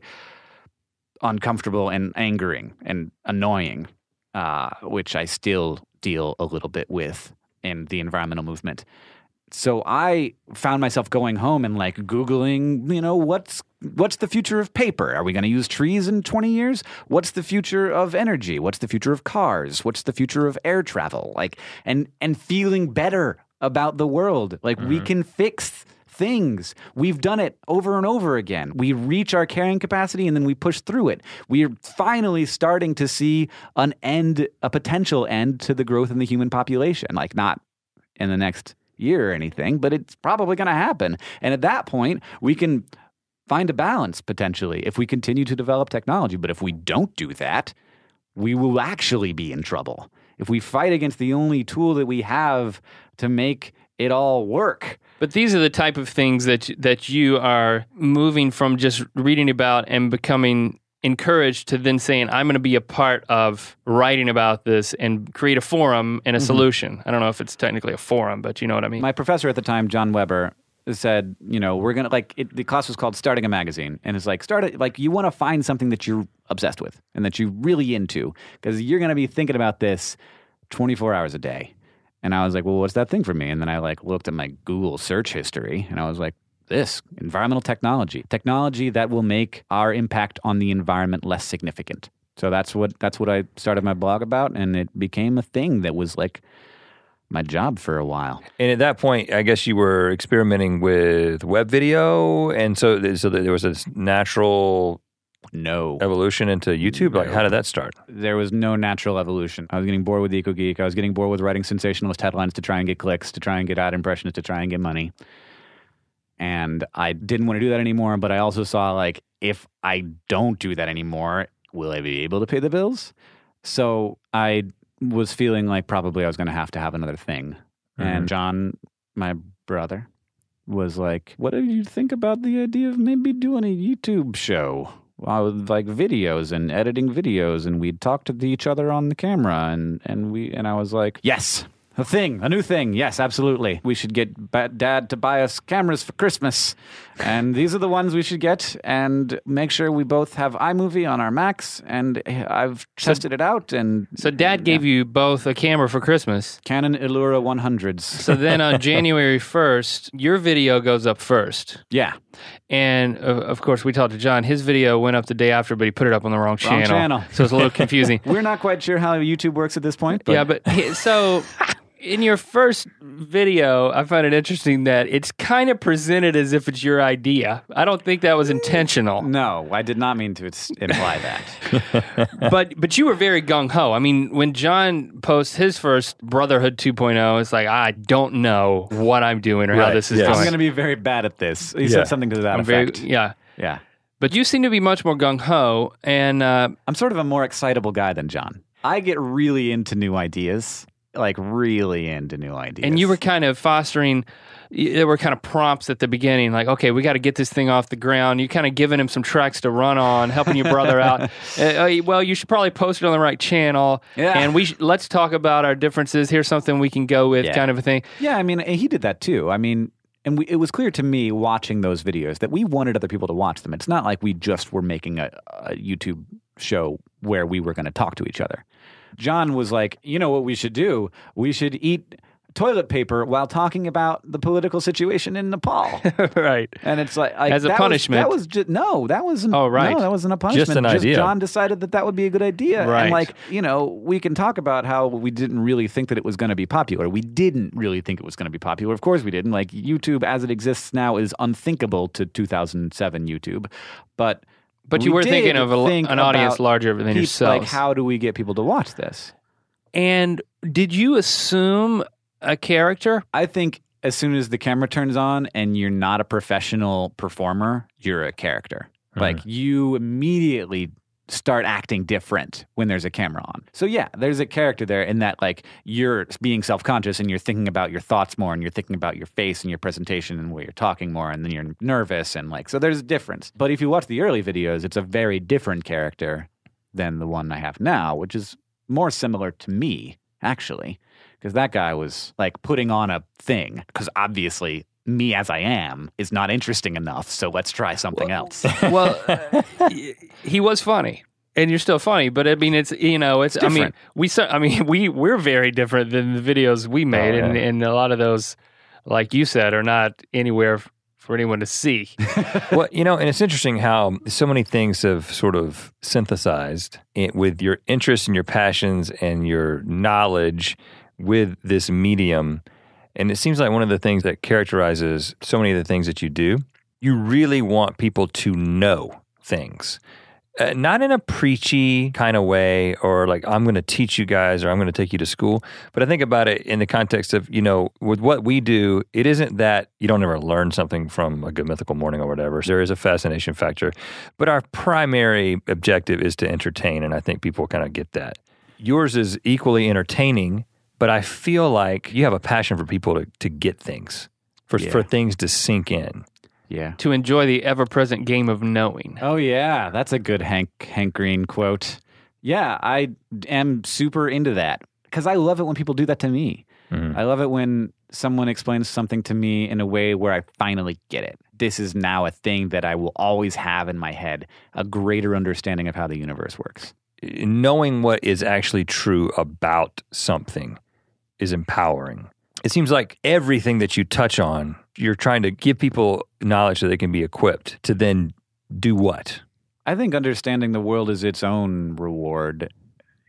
uncomfortable and angering and annoying. Which I still deal a little bit with in the environmental movement. So I found myself going home and like Googling, what's the future of paper? Are we going to use trees in 20 years? What's the future of energy? What's the future of cars? What's the future of air travel? Like, and feeling better about the world. Like we can fix things. We've done it over and over again. We reach our carrying capacity and then we push through it. We're finally starting to see a potential end to the growth in the human population. Like not in the next year or anything, but it's probably going to happen. And at that point, we can find a balance potentially if we continue to develop technology. But if we don't do that, we will actually be in trouble. If we fight against the only tool that we have to make it all work. But these are the type of things that you are moving from just reading about and becoming encouraged to then saying, I'm going to be a part of writing about this and create a forum and a solution. I don't know if it's technically a forum, but you know what I mean. My professor at the time, John Weber, said, we're going to, the class was called Starting a Magazine. And it's like, you want to find something that you're obsessed with and that you're really into because you're going to be thinking about this 24 hours a day. And I was like, well, what's that thing for me? And then I looked at my Google search history and I was like, this, environmental technology that will make our impact on the environment less significant. So that's what I started my blog about, and it became a thing that was like my job for a while. And at that point, I guess you were experimenting with web video, and so there was this natural evolution into YouTube. Like, how did that start? There was no natural evolution. I was getting bored with EcoGeek. I was getting bored with writing sensationalist headlines to try and get clicks, to try and get ad impressions, to try and get money. And I didn't want to do that anymore, but I also saw, like, if I don't do that anymore, will I be able to pay the bills? So I was feeling like probably I was going to have another thing. And John, my brother, was like, what do you think about the idea of maybe doing a YouTube show? With like videos and editing videos, and we'd talk to each other on the camera, and I was like, yes. A new thing. Yes, absolutely. We should get Dad to buy us cameras for Christmas. And these are the ones we should get. And make sure we both have iMovie on our Macs. And I've tested it out. And so Dad gave you both a camera for Christmas. Canon Allura 100s. So then on January 1st, your video goes up first. Yeah. And of course, we talked to John. His video went up the day after, but he put it up on the wrong channel. So it's a little confusing. We're not quite sure how YouTube works at this point. But. Yeah, but so... In your first video, I find it interesting that it's kind of presented as if it's your idea. I don't think that was intentional. No, I did not mean to imply that. But you were very gung-ho. I mean, when John posts his first Brotherhood 2.0, it's like, I don't know what I'm doing or how this is going. I'm going to be very bad at this. He said something to that effect. Yeah. Yeah. But you seem to be much more gung-ho, and... I'm sort of a more excitable guy than John. I get really into new ideas. Like really into new ideas. And you were kind of fostering, there were kind of prompts at the beginning, like, okay, we got to get this thing off the ground. You kind of giving him some tracks to run on, helping your brother out. Well, you should probably post it on the right channel. Yeah. And let's talk about our differences. Here's something we can go with, kind of a thing. Yeah, I mean, he did that too. I mean, and it was clear to me watching those videos that we wanted other people to watch them. It's not like we just were making a YouTube show where we were going to talk to each other. John was like, you know what we should do? We should eat toilet paper while talking about the political situation in Nepal. Right. And it's like as a punishment. That wasn't a punishment. Just an idea. John decided that would be a good idea. Right. And we can talk about how we didn't really think that it was going to be popular. We didn't really think it was going to be popular. Of course we didn't. Like YouTube as it exists now is unthinkable to 2007 YouTube. But you were thinking of an audience larger than yourself. Like, how do we get people to watch this? And did you assume a character? I think as soon as the camera turns on and you're not a professional performer, you're a character. Like, you immediately start acting different when there's a camera on. So yeah, there's a character there in that, like, you're being self-conscious and you're thinking about your thoughts more and you're thinking about your face and your presentation and where you're talking more, and then you're nervous, and like, so there's a difference. But if you watch the early videos, it's a very different character than the one I have now, which is more similar to me, actually, because that guy was like putting on a thing, because obviously me as I am is not interesting enough, so let's try something else. Well, he was funny. And you're still funny, but I mean, it's, you know, it's different. we're very different than the videos we made, and a lot of those, like you said, are not anywhere for anyone to see. Well, you know, and it's interesting how so many things have sort of synthesized with your interests and your passions and your knowledge with this medium. And it seems like one of the things that characterizes so many of the things that you do, you really want people to know things. Not in a preachy kind of way or like, I'm going to teach you guys or I'm going to take you to school. But I think about it in the context of, you know, with what we do, it isn't that you don't ever learn something from a good mythical morning or whatever. There is a fascination factor. But our primary objective is to entertain. And I think people kind of get that. Yours is equally entertaining, but I feel like you have a passion for people to get things, for things to sink in. Yeah. To enjoy the ever-present game of knowing. Oh, yeah. That's a good Hank Green quote. Yeah, I am super into that because I love it when people do that to me. Mm-hmm. I love it when someone explains something to me in a way where I finally get it. This is now a thing that I will always have in my head, a greater understanding of how the universe works. Knowing what is actually true about something is empowering. It seems like everything that you touch on, you're trying to give people knowledge so they can be equipped to then do what? I think understanding the world is its own reward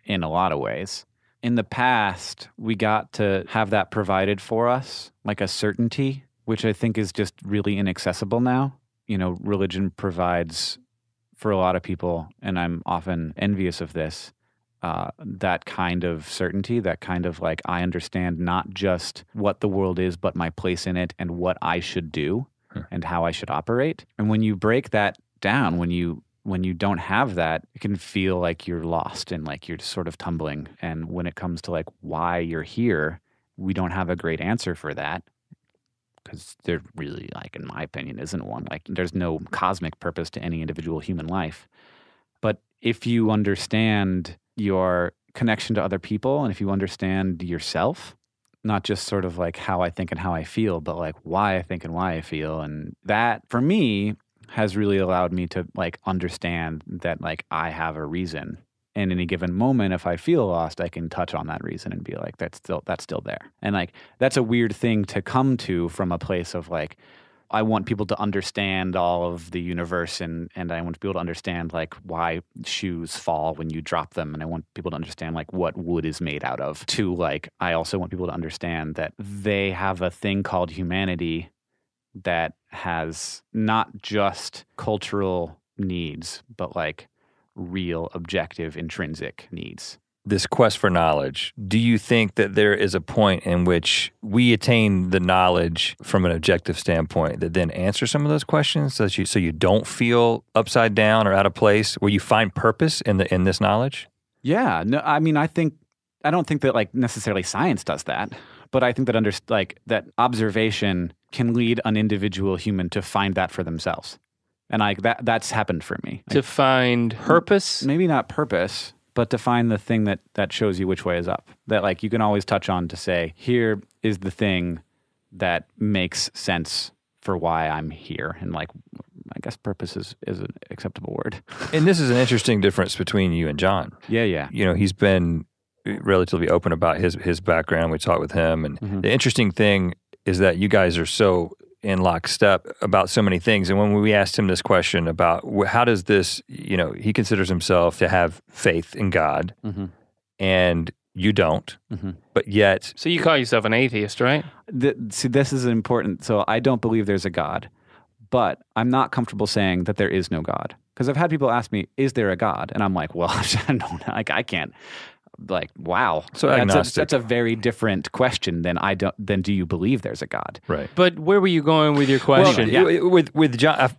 in a lot of ways. In the past, we got to have that provided for us, like a certainty, which I think is just really inaccessible now. You know, religion provides for a lot of people, and I'm often envious of this, that kind of certainty, that kind of like, I understand not just what the world is, but my place in it and what I should do and how I should operate. And when you break that down, when you don't have that, it can feel like you're lost and like you're just sort of tumbling. And when it comes to like why you're here, we don't have a great answer for that. Because there really, like, in my opinion, isn't one. Like, there's no cosmic purpose to any individual human life. But if you understand your connection to other people, and if you understand yourself, not just sort of like how I think and how I feel, but like why I think and why I feel, and that for me has really allowed me to like understand that like I have a reason. And in a given moment, if I feel lost, I can touch on that reason and be like, that's still there. And like that's a weird thing to come to from a place of like, I want people to understand all of the universe and I want people to understand like why shoes fall when you drop them, and I want people to understand like what wood is made out of, to like I also want people to understand that they have a thing called humanity that has not just cultural needs, but like real objective intrinsic needs. This quest for knowledge, do you think that there is a point in which we attain the knowledge from an objective standpoint that then answers some of those questions so you don't feel upside down or out of place, where you find purpose in this knowledge? Yeah, no, I mean, I don't think that like necessarily science does that, but I think that that observation can lead an individual human to find that for themselves. And that's happened for me. To find purpose? Maybe not purpose, but to find the thing that shows you which way is up. That like you can always touch on to say, here is the thing that makes sense for why I'm here. And like, I guess purpose is an acceptable word. And this is an interesting difference between you and John. Yeah. You know, he's been relatively open about his background. We talked with him. And the interesting thing is that you guys are so in lockstep about so many things. And when we asked him this question about how does this, you know, he considers himself to have faith in God, and you don't, but yet... So you call yourself an atheist, right? See, this is important. So I don't believe there's a God, but I'm not comfortable saying that there is no God. Because I've had people ask me, is there a God? And I'm like, well, I don't know. Like, I can't... Like, wow. So that's a very different question than do you believe there's a God? Right. But where were you going with your question? Well, with John,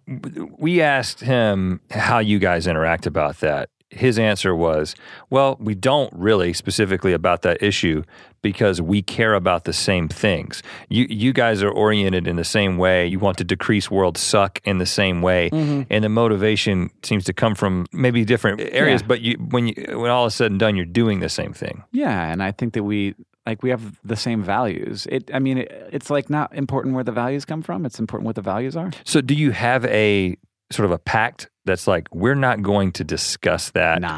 we asked him how you guys interact about that. His answer was, well, we don't really specifically about that issue because we care about the same things. You guys are oriented in the same way. You want to decrease world suck in the same way. And the motivation seems to come from maybe different areas, but when all is said and done, you're doing the same thing. Yeah, and I think that we have the same values. It's like not important where the values come from. It's important what the values are. So do you have a sort of a pact that's like, we're not going to discuss that? No.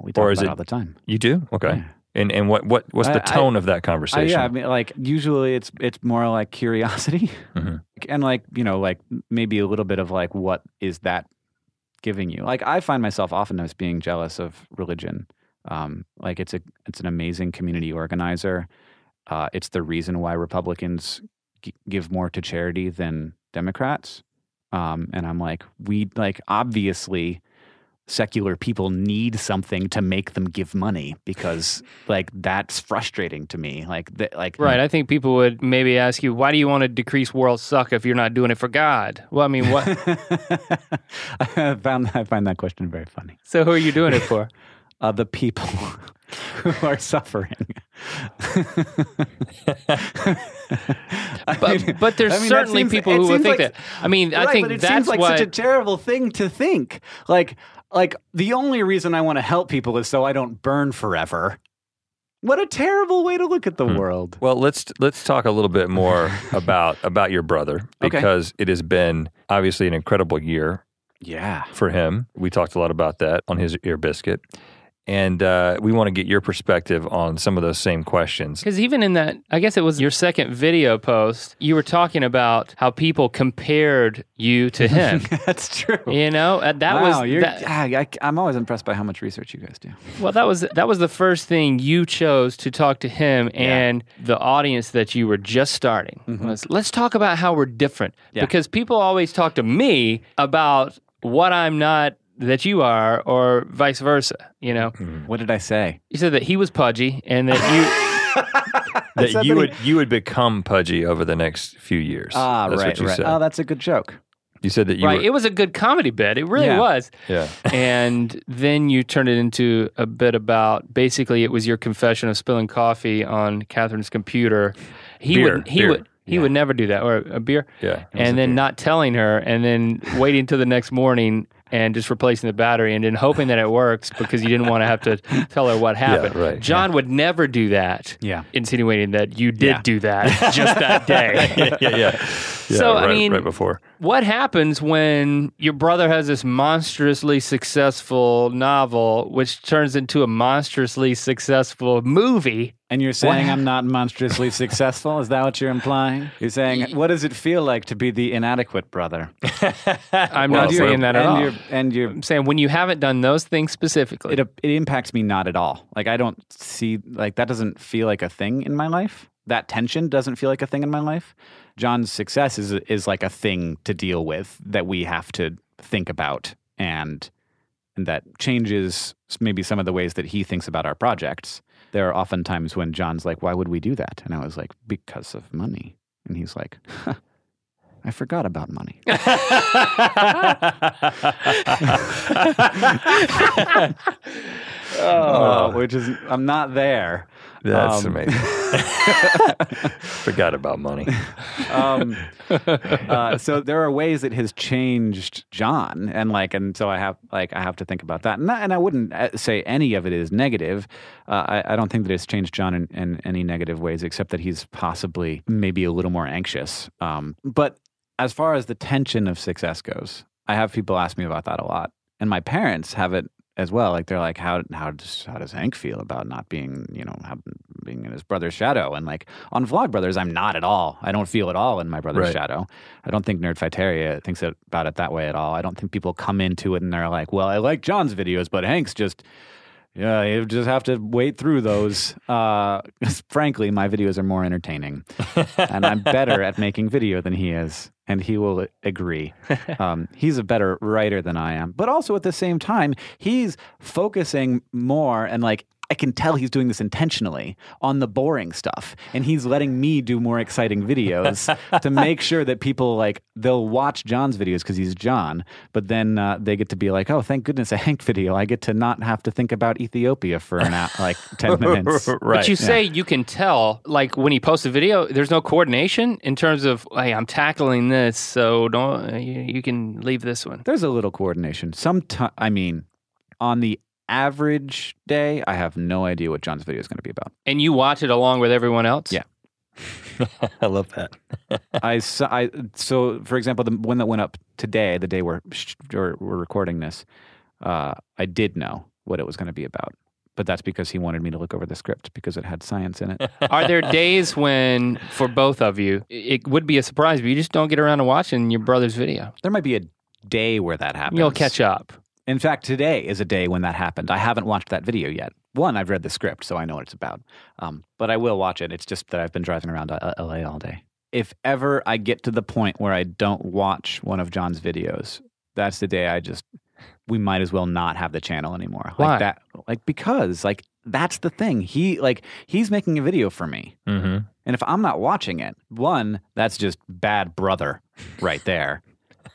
We talk about it all the time. You do? Okay. Yeah. And what's the tone of that conversation? Yeah, I mean, like usually it's more like curiosity, and like like maybe a little bit of like, what is that giving you? Like I find myself often as being jealous of religion. Like it's an amazing community organizer. It's the reason why Republicans give more to charity than Democrats. And I'm like, obviously secular people need something to make them give money, because like that's frustrating to me. Right. I think people would maybe ask you, why do you want to decrease world suck if you're not doing it for God? Well, I mean, what? I find that question very funny. So who are you doing it for? The people who are suffering. But there's certainly people who would think that. I mean, I think but it that's seems like what... such a terrible thing to think. Like the only reason I want to help people is so I don't burn forever. What a terrible way to look at the world. Well, let's talk a little bit more about your brother, because it has been obviously an incredible year. Yeah. For him. We talked a lot about that on his Ear Biscuit. And we want to get your perspective on some of those same questions. Because even in that, I guess it was your second video post, you were talking about how people compared you to him. That's true. I'm always impressed by how much research you guys do. Well, that was the first thing you chose to talk to him and the audience that you were just starting. Was, let's talk about how we're different. Yeah. Because people always talk to me about what I'm not that you are, or vice versa, What did I say? You said that he was pudgy, and that you would become pudgy over the next few years. That's right, what you said. Oh, that's a good joke. You said that you it was a good comedy bit. It really was. Yeah. And then you turned it into a bit about, basically it was your confession of spilling coffee on Catherine's computer. He would never do that, or a beer. Yeah. And then not telling her, and then waiting until the next morning and just replacing the battery, and then hoping that it works because you didn't want to have to tell her what happened. Yeah, right. John would never do that, insinuating that you did do that just that day. Yeah, so, right, I mean, right before. What happens when your brother has this monstrously successful novel, which turns into a monstrously successful movie? And you're saying I'm not monstrously successful? Is that what you're implying? You're saying, what does it feel like to be the inadequate brother? I'm not saying that at all. I'm saying when you haven't done those things specifically. It impacts me not at all. Like, I don't see, like, that doesn't feel like a thing in my life. That tension doesn't feel like a thing in my life. John's success is like a thing to deal with that we have to think about, and that changes maybe some of the ways that he thinks about our projects. There are often times when John's like, why would we do that? And I was like, because of money. And he's like, I forgot about money. Which is, I'm not there. That's amazing. Forgot about money. So there are ways it has changed John, and so I have to think about that. And I wouldn't say any of it is negative. I don't think that it's changed John in any negative ways, except that he's possibly maybe a little more anxious. But as far as the tension of success goes, I have people ask me about that a lot, and my parents have it as well. Like, they're like, how does Hank feel about not being, being in his brother's shadow? And like on Vlogbrothers, I'm not at all. I don't feel at all in my brother's shadow. I don't think Nerdfighteria thinks about it that way at all. I don't think people come into it and they're like, well, I like John's videos, but Hank's just, you just have to wait through those. Frankly, my videos are more entertaining, and I'm better at making video than he is. And he will agree. He's a better writer than I am. But also at the same time, he's focusing more, and like, I can tell he's doing this intentionally, on the boring stuff. And he's letting me do more exciting videos to make sure that people, like, they'll watch John's videos because he's John, but then they get to be like, oh, thank goodness, a Hank video. I get to not have to think about Ethiopia for 10 minutes. Right. But you say you can tell, like, when he posts a video, there's no coordination in terms of, hey, I'm tackling this, so you can leave this one. There's a little coordination. On the average day, I have no idea what John's video is going to be about. And you watch it along with everyone else? Yeah. I love that. So, for example, the one that went up today, the day we're recording this, I did know what it was going to be about. But that's because he wanted me to look over the script because it had science in it. Are there days when, for both of you, it would be a surprise, but you just don't get around to watching your brother's video? There might be a day where that happens. You'll catch up. In fact, today is a day when that happened. I haven't watched that video yet. One, I've read the script, so I know what it's about. But I will watch it. It's just that I've been driving around LA all day. If ever I get to the point where I don't watch one of John's videos, that's the day we might as well not have the channel anymore. Why? Because that's the thing. He's making a video for me. Mm-hmm. And if I'm not watching it, one, that's just bad brother right there.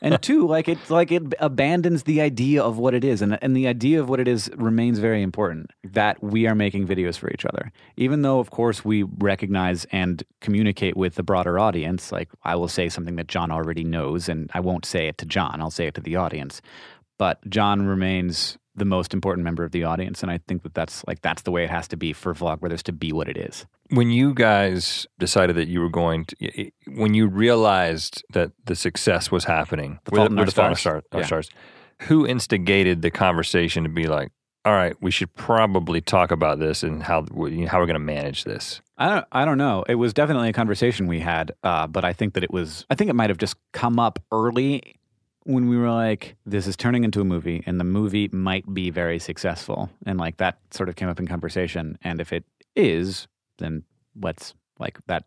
And two, it abandons the idea of what it is. And the idea of what it is remains very important, that we are making videos for each other. Even though, of course, we recognize and communicate with the broader audience. Like, I will say something that John already knows, and I won't say it to John. I'll say it to the audience. But John remains the most important member of the audience, and I think that's the way it has to be for Vlogbrothers to be what it is. When you guys decided that you were going to, when you realized that the success was happening with the Fault in Our Stars, who instigated the conversation to be like, all right, we should probably talk about this and how we're going to manage this? I don't know. It was definitely a conversation we had, but I think it might have just come up early when we were like, this is turning into a movie, and the movie might be very successful. And that sort of came up in conversation. And if it is, then let's that.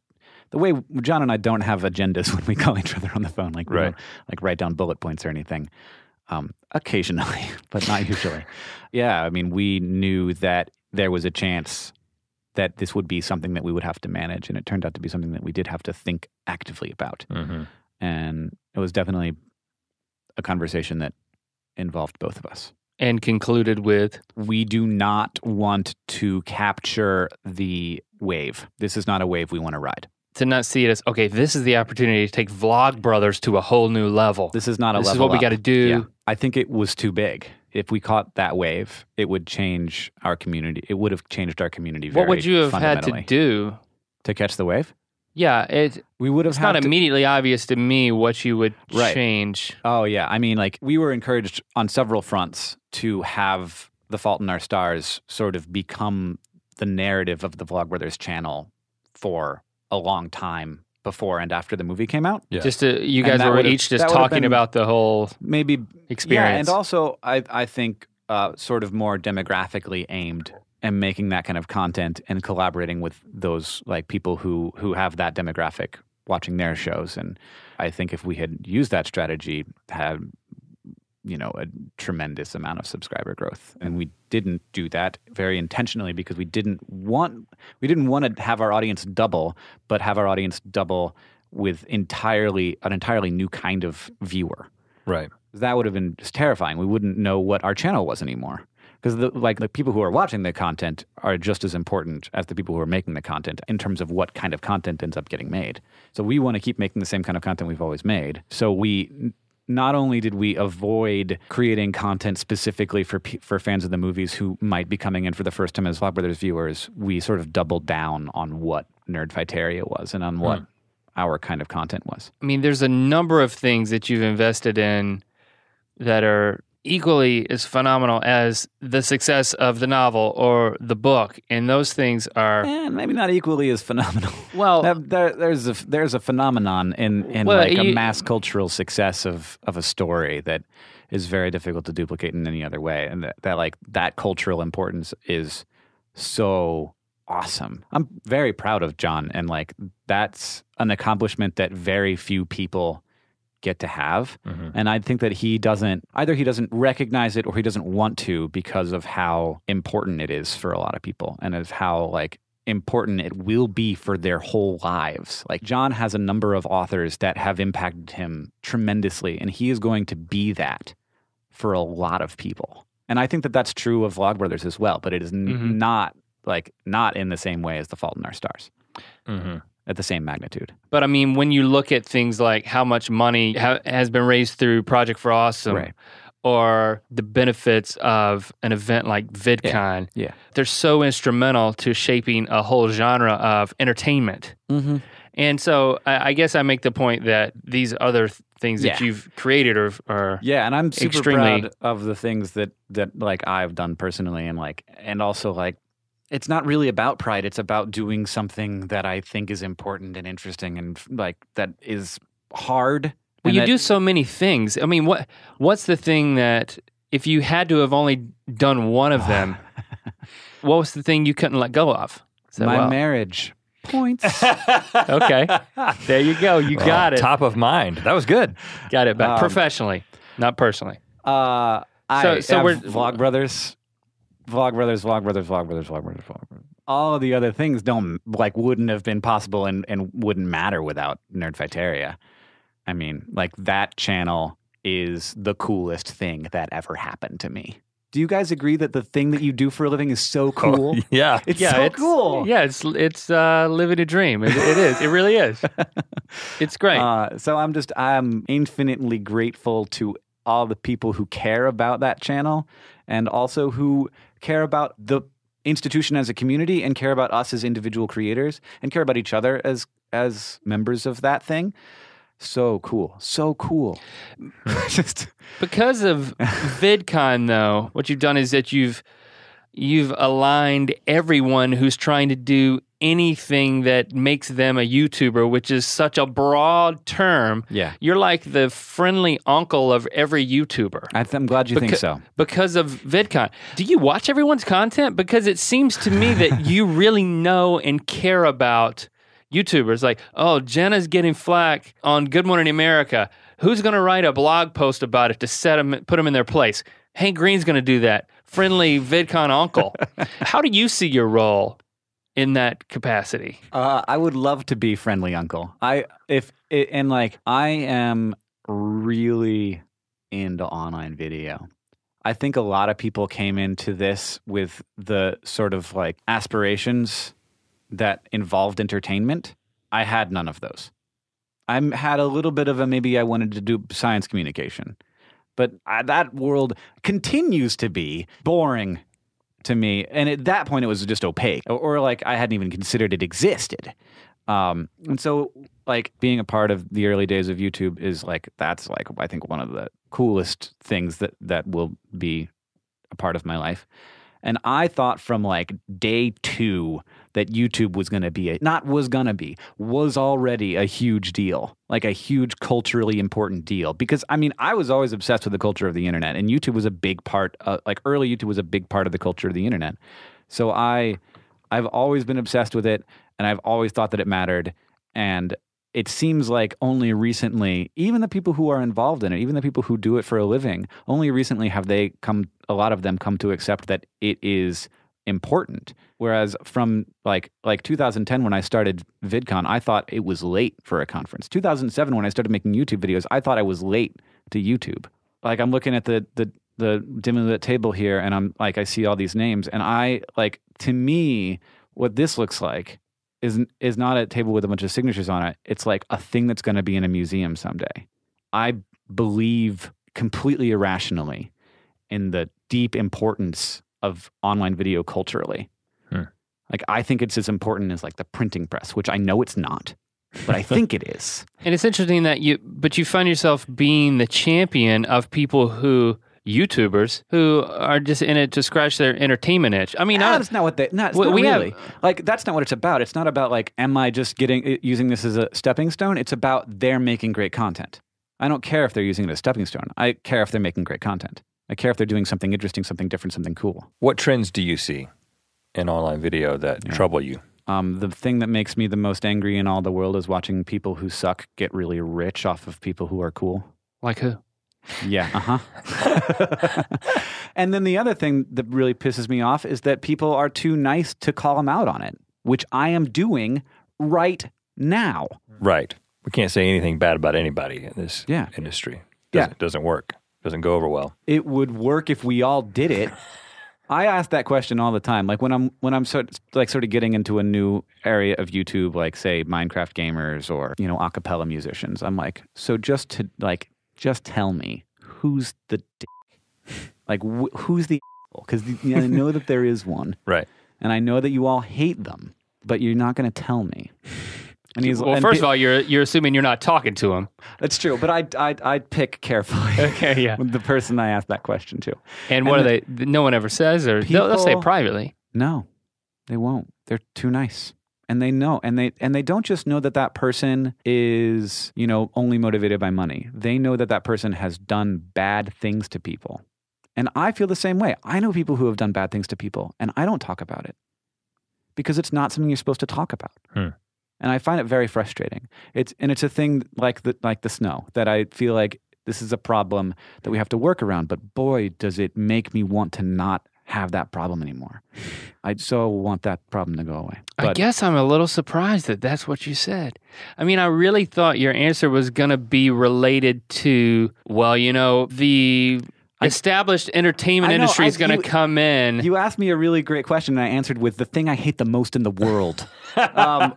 The way John and I don't have agendas when we call each other on the phone, we don't write down bullet points or anything. Occasionally, but not usually. Yeah, I mean, we knew that there was a chance that this would be something that we would have to manage, and it turned out to be something that we did have to think actively about. Mm-hmm. And it was definitely a conversation that involved both of us. And concluded with? We do not want to capture the wave. This is not a wave we want to ride. To not see it as, okay, this is the opportunity to take Vlogbrothers to a whole new level. This is not a level This is what we got to do. Yeah. I think it was too big. If we caught that wave, it would change our community. It would have changed our community very fundamentally. What would you have had to do? To catch the wave? Yeah, we would have. It's not immediately obvious to me what you would change. Oh yeah, I mean, we were encouraged on several fronts to have The Fault in Our Stars sort of become the narrative of the Vlogbrothers channel for a long time before and after the movie came out. Yeah. You guys were each just talking about the whole experience. Yeah, and also I think sort of more demographically aimed. And making that kind of content and collaborating with those people who have that demographic watching their shows. And I think if we had used that strategy, had a tremendous amount of subscriber growth. And we didn't do that very intentionally because we didn't want to have our audience double, but have our audience double with an entirely new kind of viewer. Right. That would have been just terrifying. We wouldn't know what our channel was anymore. Because the people who are watching the content are just as important as the people who are making the content in terms of what kind of content ends up getting made. So we want to keep making the same kind of content we've always made. So not only did we avoid creating content specifically for fans of the movies who might be coming in for the first time as Vlogbrothers viewers, we sort of doubled down on what Nerdfighteria was and on what our kind of content was. I mean, there's a number of things that you've invested in that are equally as phenomenal as the success of the novel or the book, and those things are maybe not equally as phenomenal. Well, there's a phenomenon in a mass cultural success of a story that is very difficult to duplicate in any other way, and that cultural importance is so awesome. I'm very proud of John, and that's an accomplishment that very few people get to have. Mm-hmm. And I think that he doesn't recognize it or he doesn't want to because of how important it is for a lot of people and of how important it will be for their whole lives. John has a number of authors that have impacted him tremendously, and he is going to be that for a lot of people. And I think that that's true of Vlogbrothers as well, but it is not in the same way as The Fault in Our Stars. Mm-hmm. At the same magnitude. But I mean, when you look at things like how much money has been raised through Project for Awesome, right, or the benefits of an event like VidCon. Yeah. They're so instrumental to shaping a whole genre of entertainment. Mm-hmm. And so I guess I make the point that these other things that you've created are and I'm super extremely proud of the things that like I've done personally, and also like it's not really about pride. It's about doing something that I think is important and interesting and like that is hard. Well, you do so many things. I mean, what's the thing that if you had to have only done one of them, what was the thing you couldn't let go of? My marriage. Points. Okay. There you go. You got it. Top of mind. That was good. Got it back. Professionally, not personally. So we're Vlogbrothers. All of the other things wouldn't have been possible and wouldn't matter without Nerdfighteria. I mean, like that channel is the coolest thing that ever happened to me. Do you guys agree that the thing that you do for a living is so cool? Yeah. It's so cool. Yeah, it's living a dream. It is. It really is. It's great. So I'm infinitely grateful to all the people who care about that channel and also who care about the institution as a community and care about us as individual creators and care about each other as members of that thing. So cool. Just because of VidCon, though, what you've done is that you've aligned everyone who's trying to do anything that makes them a YouTuber, which is such a broad term. Yeah. You're like the friendly uncle of every YouTuber. I'm glad you think so. Because of VidCon. Do you watch everyone's content? Because it seems to me that you really know and care about YouTubers. Like, oh, Jenna's getting flack on Good Morning America. Who's going to write a blog post about it to put them in their place? Hank Green's going to do that. Friendly VidCon uncle. How do you see your role in that capacity? I would love to be friendly uncle. I am really into online video. I think a lot of people came into this with the sort of like aspirations that involved entertainment. I had none of those. I had a little bit of maybe I wanted to do science communication, but that world continues to be boring to me. And at that point, it was just opaque, or like I hadn't even considered it existed. And so, like being a part of the early days of YouTube is like that's like I think one of the coolest things that will be a part of my life. And I thought from like day 2 that YouTube was already a huge deal, like a huge culturally important deal. Because I mean, I was always obsessed with the culture of the internet, and YouTube was a big part. Early YouTube was a big part of the culture of the internet. So I've always been obsessed with it, and I've always thought that it mattered. And it seems like only recently, even the people who are involved in it, even the people who do it for a living, only recently have a lot of them come to accept that it is important. Whereas from like 2010 when I started VidCon, I thought it was late for a conference. 2007 when I started making YouTube videos, I thought I was late to YouTube. Like I'm looking at the dimly lit table here, and I'm like I see all these names, and to me what this looks like is not a table with a bunch of signatures on it. It's like a thing that's going to be in a museum someday. I believe completely irrationally in the deep importance of online video culturally. Like I think it's as important as like the printing press, which I know it's not, but I think it is. And it's interesting that you find yourself being the champion of people YouTubers who are just in it to scratch their entertainment itch. I mean, that's not what that's not what it's about. It's not about like, am I just using this as a stepping stone? It's about they're making great content. I don't care if they're using it as a stepping stone. I care if they're making great content. I care if they're doing something interesting, something different, something cool. What trends do you see in online video that trouble you? The thing that makes me the most angry in all the world is watching people who suck get really rich off of people who are cool. Like who? Yeah, And then the other thing that really pisses me off is that people are too nice to call them out on it, which I am doing right now. Right. We can't say anything bad about anybody in this industry. Doesn't work. Doesn't go over well. It would work if we all did it. I ask that question all the time. Like when I'm sort of getting into a new area of YouTube, like say Minecraft gamers or a cappella musicians. I'm like, so just tell me who's the dick Like, who's the because I know that there is one. Right. And I know that you all hate them, but you're not going to tell me. And First of all, you're assuming you're not talking to him. That's true, but I'd pick carefully. Okay, yeah. The person I asked that question to. And what are they? No one ever says, or they'll say it privately. No, they won't. They're too nice. And they know, and they don't just know that person is, only motivated by money. They know that person has done bad things to people. And I feel the same way. I know people who have done bad things to people, and I don't talk about it because it's not something you're supposed to talk about. And I find it very frustrating. It's a thing like the snow that I feel like this is a problem that we have to work around. But boy, does it make me want to not have that problem anymore. I so want that problem to go away. But I guess I'm a little surprised that that's what you said. I mean, I really thought your answer was going to be related to, the established entertainment industry is going to come in. You asked me a really great question, and I answered with the thing I hate the most in the world,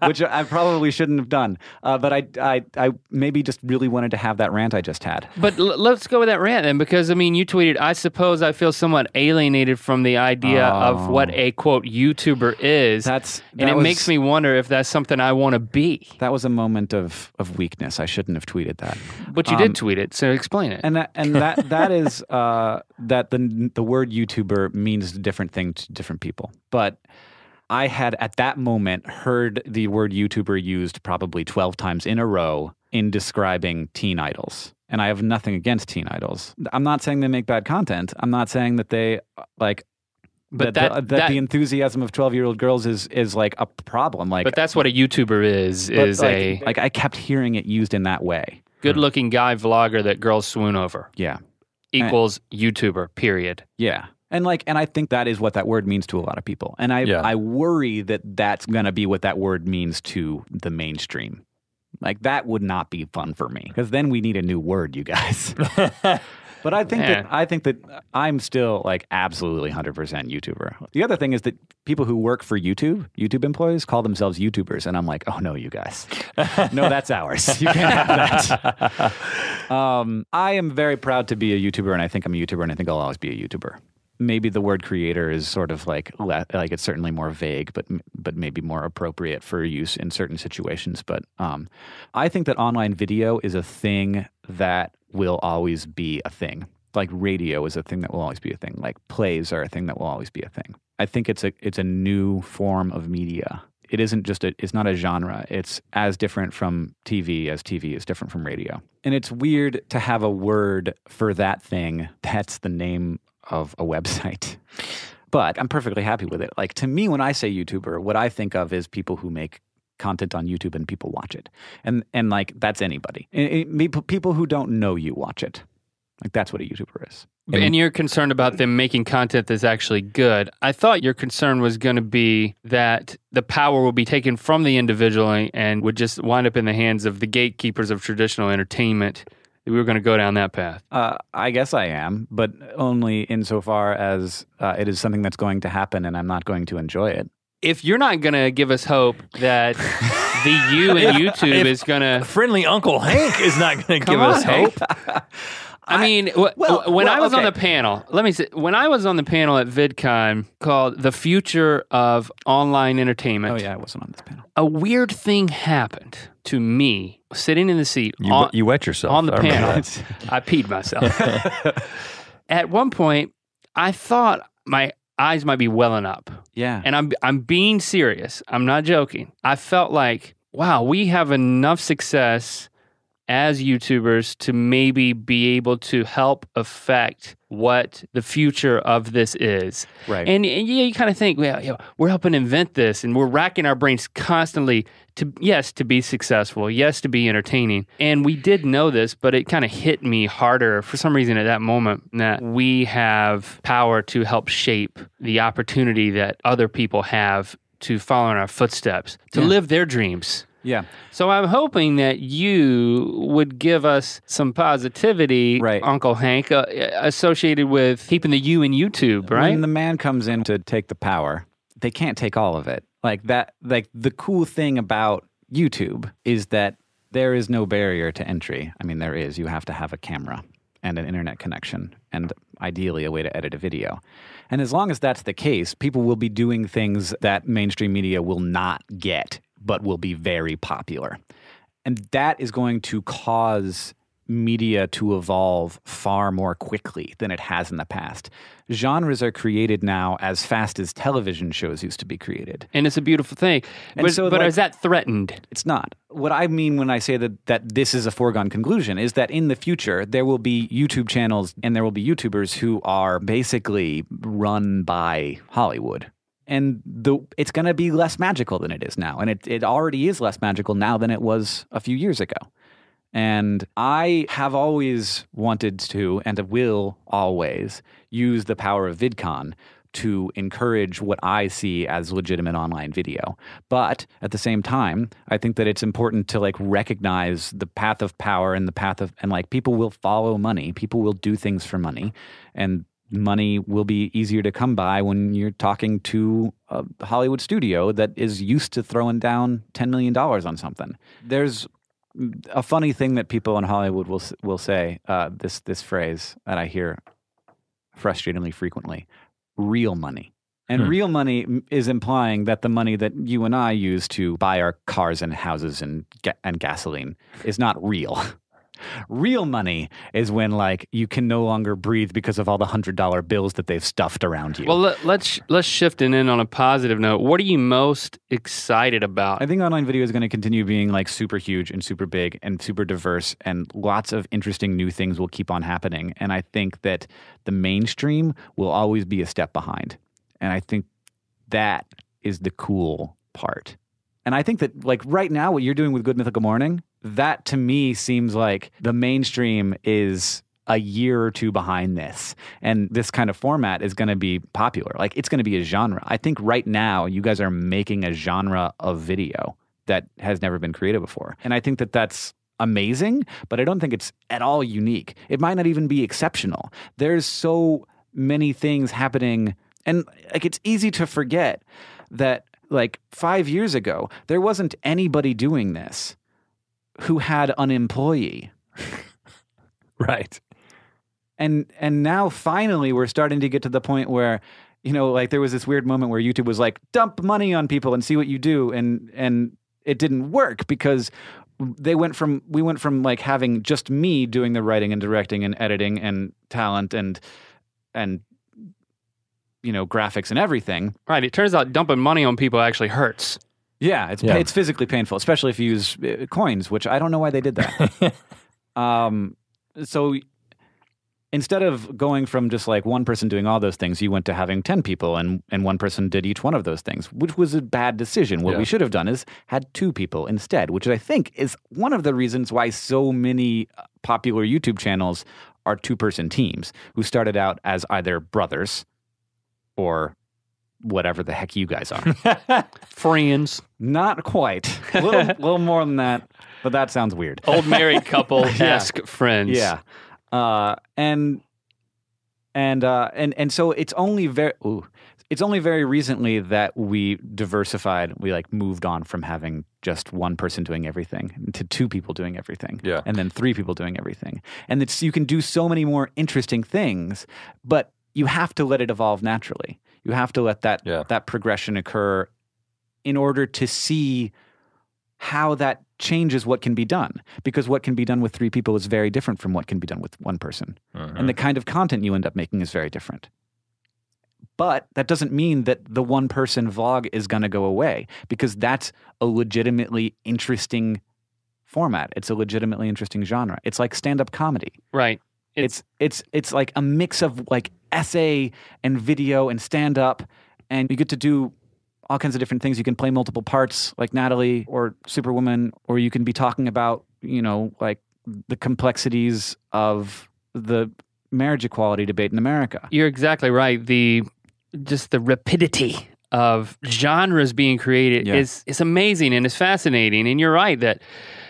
which I probably shouldn't have done. But I maybe just really wanted to have that rant I just had. But let's go with that rant then, because, you tweeted, I suppose I feel somewhat alienated from the idea of what a, quote, YouTuber is. It makes me wonder if that's something I want to be. That was a moment of weakness. I shouldn't have tweeted that. But you did tweet it, so explain it. And that is... that the word YouTuber means a different thing to different people. But I had at that moment heard the word YouTuber used probably 12 times in a row in describing teen idols. And I have nothing against teen idols. I'm not saying they make bad content. I'm not saying that they that the enthusiasm of 12-year-old girls is like a problem. But that's what a YouTuber is I kept hearing it used in that way. Good-looking guy vlogger that girls swoon over. Yeah. Equals YouTuber, period. Yeah. And I think that is what that word means to a lot of people. And I worry that that's going to be what that word means to the mainstream. That would not be fun for me, because then we need a new word, you guys. But I think that I'm still absolutely 100% YouTuber. The other thing is that people who work for YouTube employees call themselves YouTubers, and I'm like, oh no, you guys, no, that's ours. You can't have that. I am very proud to be a YouTuber, and I think I'm a YouTuber, and I think I'll always be a YouTuber. Maybe the word creator is sort of it's certainly more vague, but maybe more appropriate for use in certain situations. But I think that online video is a thing that will always be a thing. Like radio is a thing that will always be a thing. Like plays are a thing that will always be a thing. I think it's a new form of media. It isn't it's not a genre. It's as different from TV as TV is different from radio. And it's weird to have a word for that thing that's the name of a website. But I'm perfectly happy with it. To me, when I say YouTuber, what I think of is people who make content on YouTube and people watch it. And that's anybody. People who don't know you watch it. That's what a YouTuber is. And you're concerned about them making content that's actually good. I thought your concern was going to be that the power will be taken from the individual and would just wind up in the hands of the gatekeepers of traditional entertainment. We were going to go down that path. I guess I am, but only insofar as it is something that's going to happen and I'm not going to enjoy it. If you're not going to give us hope that the you in YouTube is going to... Friendly Uncle Hank is not going to give us hope. I mean, when I was on the panel, let me say, when I was on the panel at VidCon called The Future of Online Entertainment. Oh yeah, I wasn't on this panel. A weird thing happened to me sitting in the seat. You wet yourself. On the panel. I peed myself. At one point, I thought my eyes might be welling up. Yeah. And I'm being serious. I'm not joking. I felt like, wow, we have enough success as YouTubers to maybe be able to help affect what the future of this is. Right. And you kind of think, well, we're helping invent this and we're racking our brains constantly to be successful, to be entertaining. And we did know this, but it kind of hit me harder for some reason at that moment that we have power to help shape the opportunity that other people have to follow in our footsteps, to live their dreams. Yeah. So I'm hoping that you would give us some positivity, right, Uncle Hank, associated with keeping the you in YouTube, right? When the man comes in to take the power, they can't take all of it. The cool thing about YouTube is that there is no barrier to entry. I mean, there is. You have to have a camera and an internet connection and ideally a way to edit a video. And as long as that's the case, people will be doing things that mainstream media will not get, but will be very popular. And that is going to cause media to evolve far more quickly than it has in the past. Genres are created now as fast as television shows used to be created. And it's a beautiful thing. But is that threatened? It's not. What I mean when I say that this is a foregone conclusion is that in the future, there will be YouTube channels and there will be YouTubers who are basically run by Hollywood. And it's going to be less magical than it is now. And it already is less magical now than it was a few years ago. And I have always wanted to, and will always, use the power of VidCon to encourage what I see as legitimate online video. But at the same time, I think that it's important to recognize the path of power and people will follow money. People will do things for money. And money will be easier to come by when you're talking to a Hollywood studio that is used to throwing down $10 million on something. There's a funny thing that people in Hollywood will say, this phrase that I hear frustratingly frequently, real money. And real money is implying that the money that you and I use to buy our cars and houses and gasoline is not real. Real money is when you can no longer breathe because of all the $100 bills that they've stuffed around you. Well, let's shift in on a positive note. What are you most excited about? I think online video is going to continue being super huge and super big and super diverse, and lots of interesting new things will keep on happening. And I think that the mainstream will always be a step behind. And I think that is the cool part. And I think that right now what you're doing with Good Mythical Morning, that to me seems like the mainstream is a year or two behind this. And this kind of format is going to be popular. It's going to be a genre. I think right now you guys are making a genre of video that has never been created before. And I think that that's amazing, but I don't think it's at all unique. It might not even be exceptional. There's so many things happening. And it's easy to forget that 5 years ago, there wasn't anybody doing this who had an employee. Right. And now finally we're starting to get to the point where, there was this weird moment where YouTube was dump money on people and see what you do. And it didn't work because we went from having just me doing the writing and directing and editing and talent and graphics and everything. Right. It turns out dumping money on people actually hurts. Yeah, it's physically painful, especially if you use coins, which I don't know why they did that. So instead of going from just one person doing all those things, you went to having 10 people and one person did each one of those things, which was a bad decision. What we should have done is had 2 people instead, which I think is one of the reasons why so many popular YouTube channels are 2-person teams who started out as either brothers or whatever the heck you guys are. Friends. Not quite. A little more than that, but that sounds weird. Old married couple-esque friends. Yeah. And so it's only very recently that we diversified. We moved on from having just one person doing everything to 2 people doing everything. Yeah. And then 3 people doing everything. And you can do so many more interesting things, but you have to let it evolve naturally. You have to let that progression occur in order to see how that changes what can be done. Because what can be done with 3 people is very different from what can be done with 1 person. And the kind of content you end up making is very different. But that doesn't mean that the 1-person vlog is going to go away, because that's a legitimately interesting format. It's a legitimately interesting genre. It's like stand-up comedy. Right. It's like a mix of essay and video and stand-up, and you get to do all kinds of different things. You can play multiple parts like Natalie or Superwoman, or you can be talking about, the complexities of the marriage equality debate in America. You're exactly right. The rapidity of genres being created is amazing and it's fascinating. And you're right that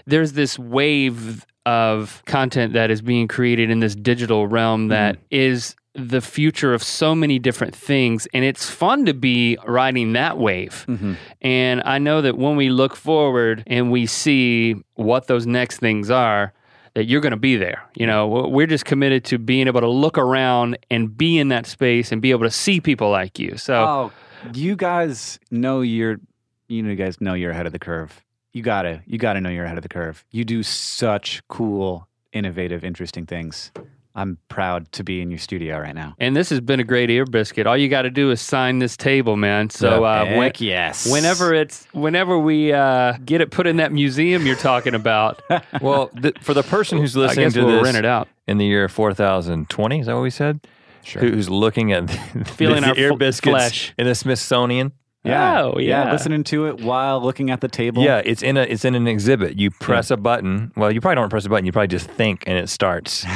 there's this wave of content that is being created in this digital realm that is the future of so many different things, and it's fun to be riding that wave. And I know that when we look forward and we see what those next things are, that you're going to be there. You know, we're just committed to being able to look around and be in that space and be able to see people like you. So, you guys know you're ahead of the curve. You gotta know you're ahead of the curve. You do such cool, innovative, interesting things. I'm proud to be in your studio right now. And this has been a great ear biscuit. All you got to do is sign this table, man. So yes. Whenever we get it put in that museum you're talking about. Well, for the person who's listening I guess to we'll this rent it out in the year 4020, is that what we said? Sure. Who's looking at feeling the our ear biscuits flesh in the Smithsonian? Yeah. Oh, yeah. Listening to it while looking at the table. Yeah, it's in an exhibit. You press a button. Well, you probably don't press a button. You probably just think, and it starts.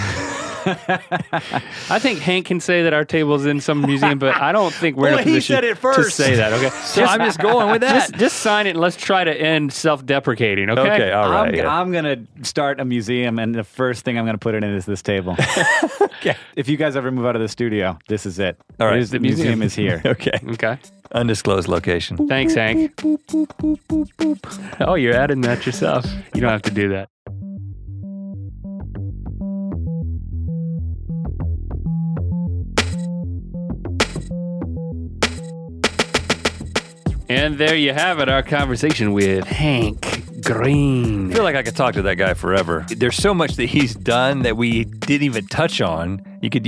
I think Hank can say that our table's in some museum, but I don't think we're in a position he said it first. to say that, okay? So I'm just going with that. Just sign it and let's try to end self-deprecating, okay? Okay, all right. I'm going to start a museum, and the first thing I'm going to put it in is this table. Okay. If you guys ever move out of the studio, this is it. All right. The museum is here. Okay. Undisclosed location. Thanks, Hank. Oh, you're adding that yourself. You don't have to do that. And there you have it, our conversation with Hank Green. I feel like I could talk to that guy forever. There's so much that he's done that we didn't even touch on. We could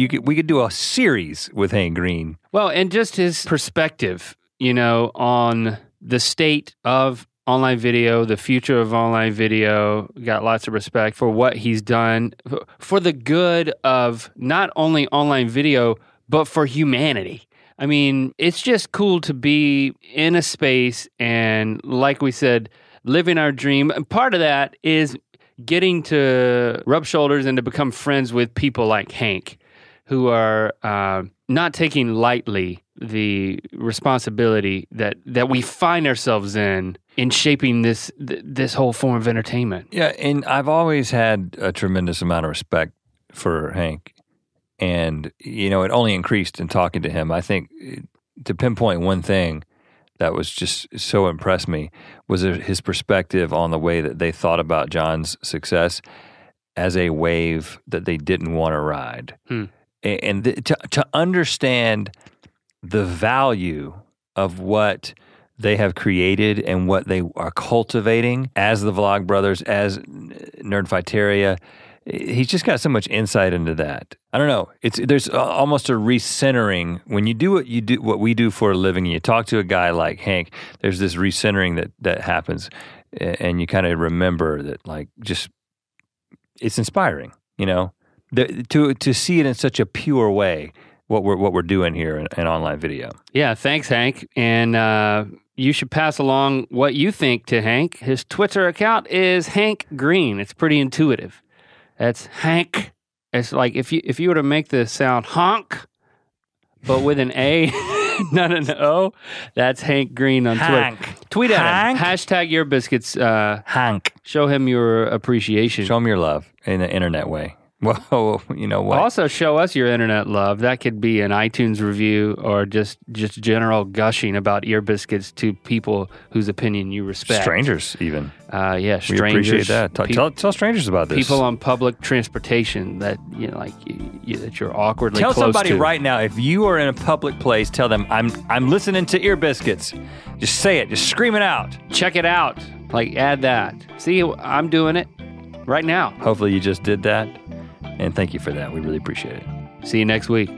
do a series with Hank Green. Well, and just his perspective, you know, on the state of online video, the future of online video. Got lots of respect for what he's done for the good of not only online video, but for humanity. I mean, it's just cool to be in a space and, like we said, living our dream. And part of that is getting to rub shoulders and to become friends with people like Hank, who are not taking lightly the responsibility that we find ourselves in shaping this whole form of entertainment. Yeah, and I've always had a tremendous amount of respect for Hank. And, you know, it only increased in talking to him. I think to pinpoint one thing that was just so impressed me was his perspective on the way that they thought about John's success as a wave that they didn't want to ride. And to understand the value of what they have created and what they are cultivating as the Vlogbrothers, as Nerdfighteria, he's just got so much insight into that. I don't know. There's almost a recentering when you do what we do for a living, and you talk to a guy like Hank. There's this recentering that happens, and you kind of remember that, like, just it's inspiring. You know, to see it in such a pure way. What we're doing here in online video. Yeah, thanks, Hank. And you should pass along what you think to Hank. His Twitter account is Hank Green. It's pretty intuitive. That's Hank. It's like if you were to make the sound honk, but with an A, not an O, that's Hank Green on Hank. Twitter. Tweet at him. Hashtag your biscuits. Hank. Show him your appreciation. Show him your love in the internet way. Well, you know what? Also, show us your internet love. That could be an iTunes review or just general gushing about ear biscuits to people whose opinion you respect. Strangers, even. Yeah, strangers. We appreciate that. Tell strangers about this. People on public transportation that that you're awkwardly close to. Tell somebody right now, if you are in a public place, tell them I'm listening to ear biscuits. Just say it. Just scream it out. Check it out. Like, add that. See, I'm doing it right now. Hopefully you just did that. And thank you for that. We really appreciate it. See you next week.